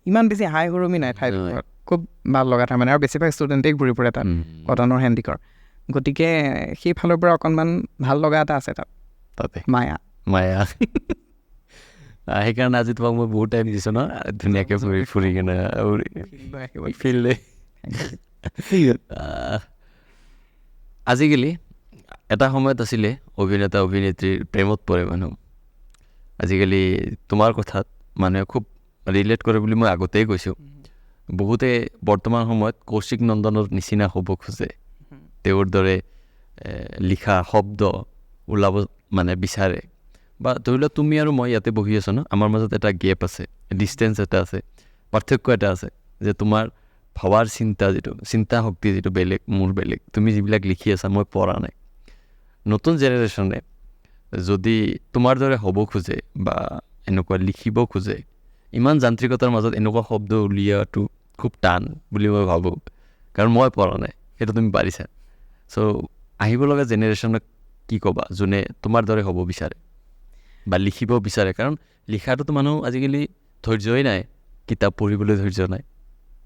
ইমান বেছি হাই হুৰুমি নাই ঠাইডোখৰত খুব ভাল লগা তাৰমানে আৰু বেছিভাগ ষ্টুডেণ্টেই ঘূৰি ফুৰে তাত কটনৰ হেণ্ডিকৰ গতিকে সেইফালৰ পৰা অকণমান ভাল লগা এটা আছে তাতে মায়া সেইকাৰণে আজি তোমাক মই বহুত টাইম দিছোঁ ন ধুনীয়াকৈ ফুৰি কিনে ফিল আজিকালি এটা সময়ত আছিলে অভিনেতা অভিনেত্ৰীৰ প্ৰেমত পৰে মানুহ আজিকালি তোমাৰ কথাত মানুহে খুব ৰিলেট কৰে বুলি মই আগতেই কৈছোঁ বহুতে বৰ্তমান সময়ত কৌশিক নন্দনৰ নিচিনা হ'ব খোজে তেওঁৰ দৰে লিখা শব্দ ওলাব মানে বিচাৰে বা ধৰি লোৱা তুমি আৰু মই ইয়াতে বহি আছোঁ ন আমাৰ মাজত এটা গেপ আছে ডিষ্টেঞ্চ এটা আছে পাৰ্থক্য এটা আছে যে তোমাৰ ভাৱাৰ চিন্তা শক্তি যিটো বেলেগ মোৰ বেলেগ তুমি যিবিলাক লিখি আছা মই পঢ়া নাই নতুন জেনেৰেশ্যনে যদি তোমাৰ দৰে হ'ব খোজে বা এনেকুৱা লিখিব খোজে ইমান যান্ত্ৰিকতাৰ মাজত এনেকুৱা শব্দ উলিওৱাটো খুব টান বুলি মই ভাবোঁ কাৰণ মই পঢ়া নাই সেইটো তুমি পাৰিছা চ' আহিব লগা জেনেৰেশ্যনক কি ক'বা যোনে তোমাৰ দৰে হ'ব বিচাৰে বা লিখিব বিচাৰে কাৰণ লিখাটোতো মানুহ আজিকালি ধৈৰ্যই নাই কিতাপ পঢ়িবলৈ ধৈৰ্য নাই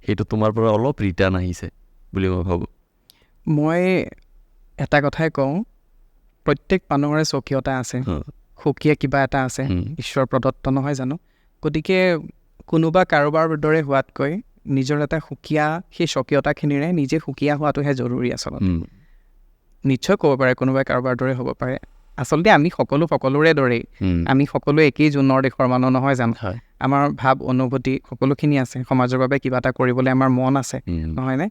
সেইটো তোমাৰ পৰা অলপ ৰিটাৰ্ণ আহিছে বুলি মই ভাবোঁ মই এটা কথাই কওঁ প্ৰত্যেক মানুহৰে স্বকীয়তা আছে সুকীয়া কিবা এটা আছে ঈশ্বৰ প্ৰদত্ত নহয় জানো গতিকে কোনোবা কাৰোবাৰ দৰে হোৱাতকৈ নিজৰ এটা সুকীয়া সেই স্বকীয়তাখিনিৰে নিজে সুকীয়া হোৱাটোহে জৰুৰী আচলতে নিশ্চয় ক'ব পাৰে কোনোবাই কাৰোবাৰ দৰে হ'ব পাৰে আচলতে আমি সকলোৰে দৰেই আমি সকলোৱে একেই জোনৰ দেশৰ মানুহ নহয় জানো আমাৰ ভাৱ অনুভূতি সকলোখিনি আছে সমাজৰ বাবে কিবা এটা কৰিবলৈ আমাৰ মন আছে নহয়নে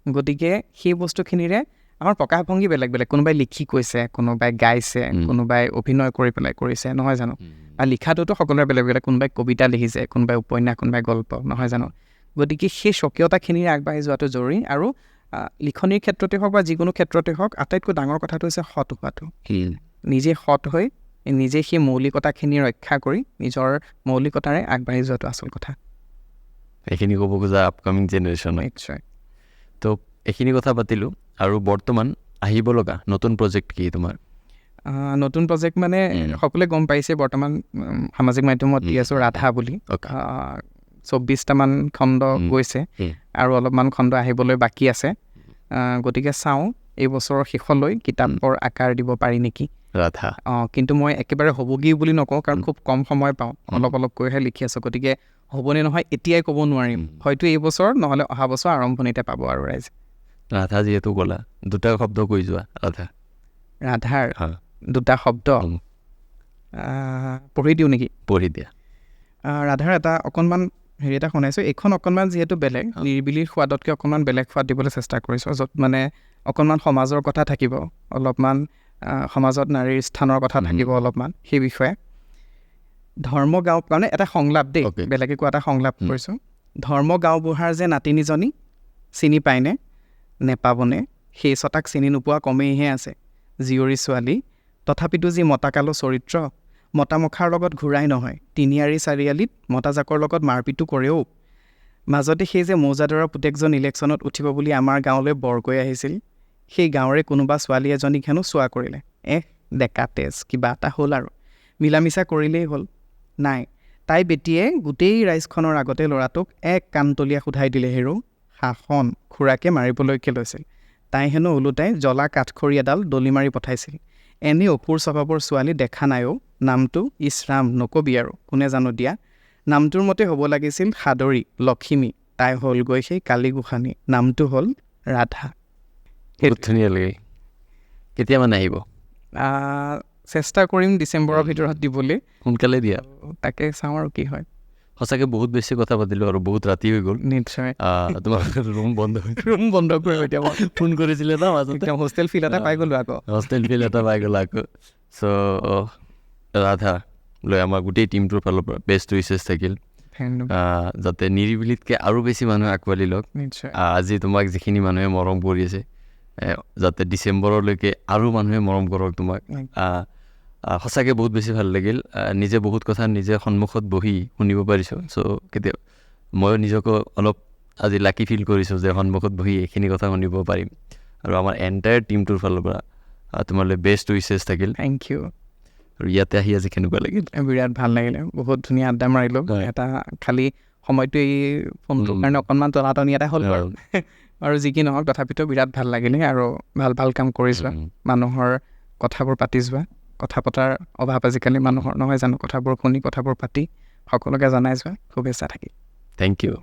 গতিকে সেই বস্তুখিনিৰে আমাৰ প্ৰকাশভংগী বেলেগ বেলেগ কোনোবাই লিখি কৈছে কোনোবাই গাইছে কোনোবাই অভিনয় কৰি পেলাই কৰিছে নহয় জানো আৰু লিখাটোতো সকলোৰে বেলেগ বেলেগ কোনোবাই কবিতা লিখিছে কোনোবাই উপন্যাস কোনোবাই গল্প নহয় জানো গতিকে সেই স্বকীয়তাখিনিৰে আগবাঢ়ি যোৱাটো জৰুৰী আৰু লিখনিৰ ক্ষেত্ৰতে হওক বা যিকোনো ক্ষেত্ৰতে হওক আটাইতকৈ ডাঙৰ কথাটো হৈছে সৎ হোৱাটো নিজে সৎ হৈ নিজে সেই মৌলিকতাখিনি ৰক্ষা কৰি নিজৰ মৌলিকতাৰে আগবাঢ়ি যোৱাটো আচল কথা এইখিনি ক'ব খোজা আপকামিং জেনেৰেশ্যন নিশ্চয় তো এইখিনি কথা পাতিলোঁ আৰু বৰ্তমান আহিব লগা নতুন প্ৰজেক্ট কি তোমাৰ নতুন প্ৰজেক্ট মানে সকলোৱে গম পাইছে বৰ্তমান সামাজিক মাধ্যমত দি আছোঁ ৰাধা বুলি 24টামান খণ্ড গৈছে আৰু অলপমান খণ্ড আহিবলৈ বাকী আছে গতিকে চাওঁ এই বছৰৰ শেষলৈ কিতাপৰ আকাৰ দিব পাৰি নেকি ৰাধা কিন্তু মই একেবাৰে হ'বগৈ বুলি নকওঁ কাৰণ খুব কম সময় পাওঁ অলপকৈহে লিখি আছোঁ গতিকে হ'বনে নহয় এতিয়াই ক'ব নোৱাৰিম হয়তো এই বছৰ নহ'লে অহা বছৰ আৰম্ভণিতে পাব আৰু ৰাইজে ৰাধা যিহেতু ক'লা দুটা শব্দ কৈ যোৱা ৰাধাৰ দুটা শব্দ পঢ়ি দিওঁ নেকি পঢ়ি দিয়া ৰাধাৰ এটা অকণমান হেৰি এটা শুনাইছোঁ এইখন অকণমান যিহেতু বেলেগ নিৰিবিলিৰ সোৱাদতকৈ অকণমান বেলেগ সোৱাদ দিবলৈ চেষ্টা কৰিছোঁ য'ত মানে অকণমান সমাজৰ কথা থাকিব অলপমান সমাজত নাৰীৰ স্থানৰ কথা থাকিব অলপমান সেই বিষয়ে ধৰ্ম গাঁও মানে এটা সংলাপ দেই বেলেগে কোৱা এটা সংলাপ কৰিছোঁ ধৰ্ম গাঁওবুঢ়াৰ যে নাতিনীজনী চিনি পায়নে নেপাবনে সেই ছটাক চিনি নোপোৱা কমেইহে আছে জীয়ৰী ছোৱালী তথাপিতো যি মতাকালো চৰিত্ৰ মতামখাৰ লগত ঘূৰাই নহয় তিনিআৰি চাৰিআলিত মতাজাকৰ লগত মাৰপিটো কৰেও মাজতে সেই যে মৌজাদাৰৰ পুতেকজন ইলেকশ্যনত উঠিব বুলি আমাৰ গাঁৱলৈ বৰকৈ আহিছিল সেই গাঁৱৰে কোনোবা ছোৱালী এজনীক হেনো চোৱা কৰিলে ডেকা তেজ কিবা এটা হ'ল আৰু মিলা মিছা কৰিলেই হ'ল নাই তাই বেটিয়ে গোটেই ৰাইজখনৰ আগতে ল'ৰাটোক এক কাণতলীয়া সোধাই দিলে হেৰো শাসন খুৰাকে মাৰিবলৈকে লৈছিল তাই হেনো ওলোটাই জ্বলা কাঠখৰি এডাল দলি মাৰি পঠাইছিল এনে অপুৰ স্বভাৱৰ ছোৱালী দেখা নাইও নামটো ইছৰাম নকবি আৰু কোনে জানো দিয়া নামটোৰ মতে হ'ব লাগিছিল সাদৰী লক্ষ্মী তাই হ'লগৈ সেই কালী গোসানী নামটো হ'ল ৰাধা ধুনীয়া লাগে কেতিয়া মানে আহিব? চেষ্টা কৰিম ডিচেম্বৰৰ ভিতৰত দিবলৈ। সোনকালে দিয়া। তাকে চাওঁ আৰু কি হয়। সঁচাকৈ বহুত বেছি কথা পাতিলোঁ আৰু বহুত ৰাতি হৈ গ'ল। নিশ্চয় তোমাৰ ৰুম বন্ধ কৰিম এতিয়া মই। ফোন কৰিছিলে ন মাজতে, হোষ্টেল ফিল এটা পাই গ'লোঁ আকৌ। হোষ্টেল ফিল এটা পাই গ'লা আকৌ। চ' ৰাধা লৈ আমাৰ গোটেই টিমটোৰ ফালৰ পৰা বেষ্ট উইচেছ থাকিল, যাতে নিৰিবিলিতকৈ আৰু বেছি মানুহে আঁকোৱালি লওক। আজি তোমাক যিখিনি মানুহে মৰম কৰি আছে, যাতে ডিচেম্বৰলৈকে আৰু মানুহে মৰম কৰক তোমাক। সঁচাকৈ বহুত বেছি ভাল লাগিল। নিজে বহুত কথা নিজে সন্মুখত বহি শুনিব পাৰিছোঁ। চ' কেতিয়া ময়ো নিজকে অলপ আজি লাকি ফিল কৰিছোঁ যে সন্মুখত বহি এইখিনি কথা শুনিব পাৰিম। আৰু আমাৰ এণ্টায়াৰ টিমটোৰ ফালৰ পৰা তোমালৈ বেষ্ট উইচেছ থাকিল। Thank you. আৰু ইয়াতে আহি আজি কেনেকুৱা লাগিল? বিৰাট ভাল লাগিলে, বহুত ধুনীয়া আড্ডা মাৰিলোঁ। এটা খালী সময়টো এই ফোনটোৰ কাৰণে অকণমান টনাটনি এটা হ'ল আৰু যি কি নহওক তথাপিতো বিৰাট ভাল লাগিলে। আৰু ভাল কাম কৰি যোৱা, মানুহৰ কথাবোৰ পাতি যোৱা। কথা পতাৰ অভাৱ আজিকালি মানুহৰ নহয় জানো? কথাবোৰ শুনি কথাবোৰ পাতি সকলোকে জনাই যোৱা। শুভেচ্ছা থাকিল। Thank U.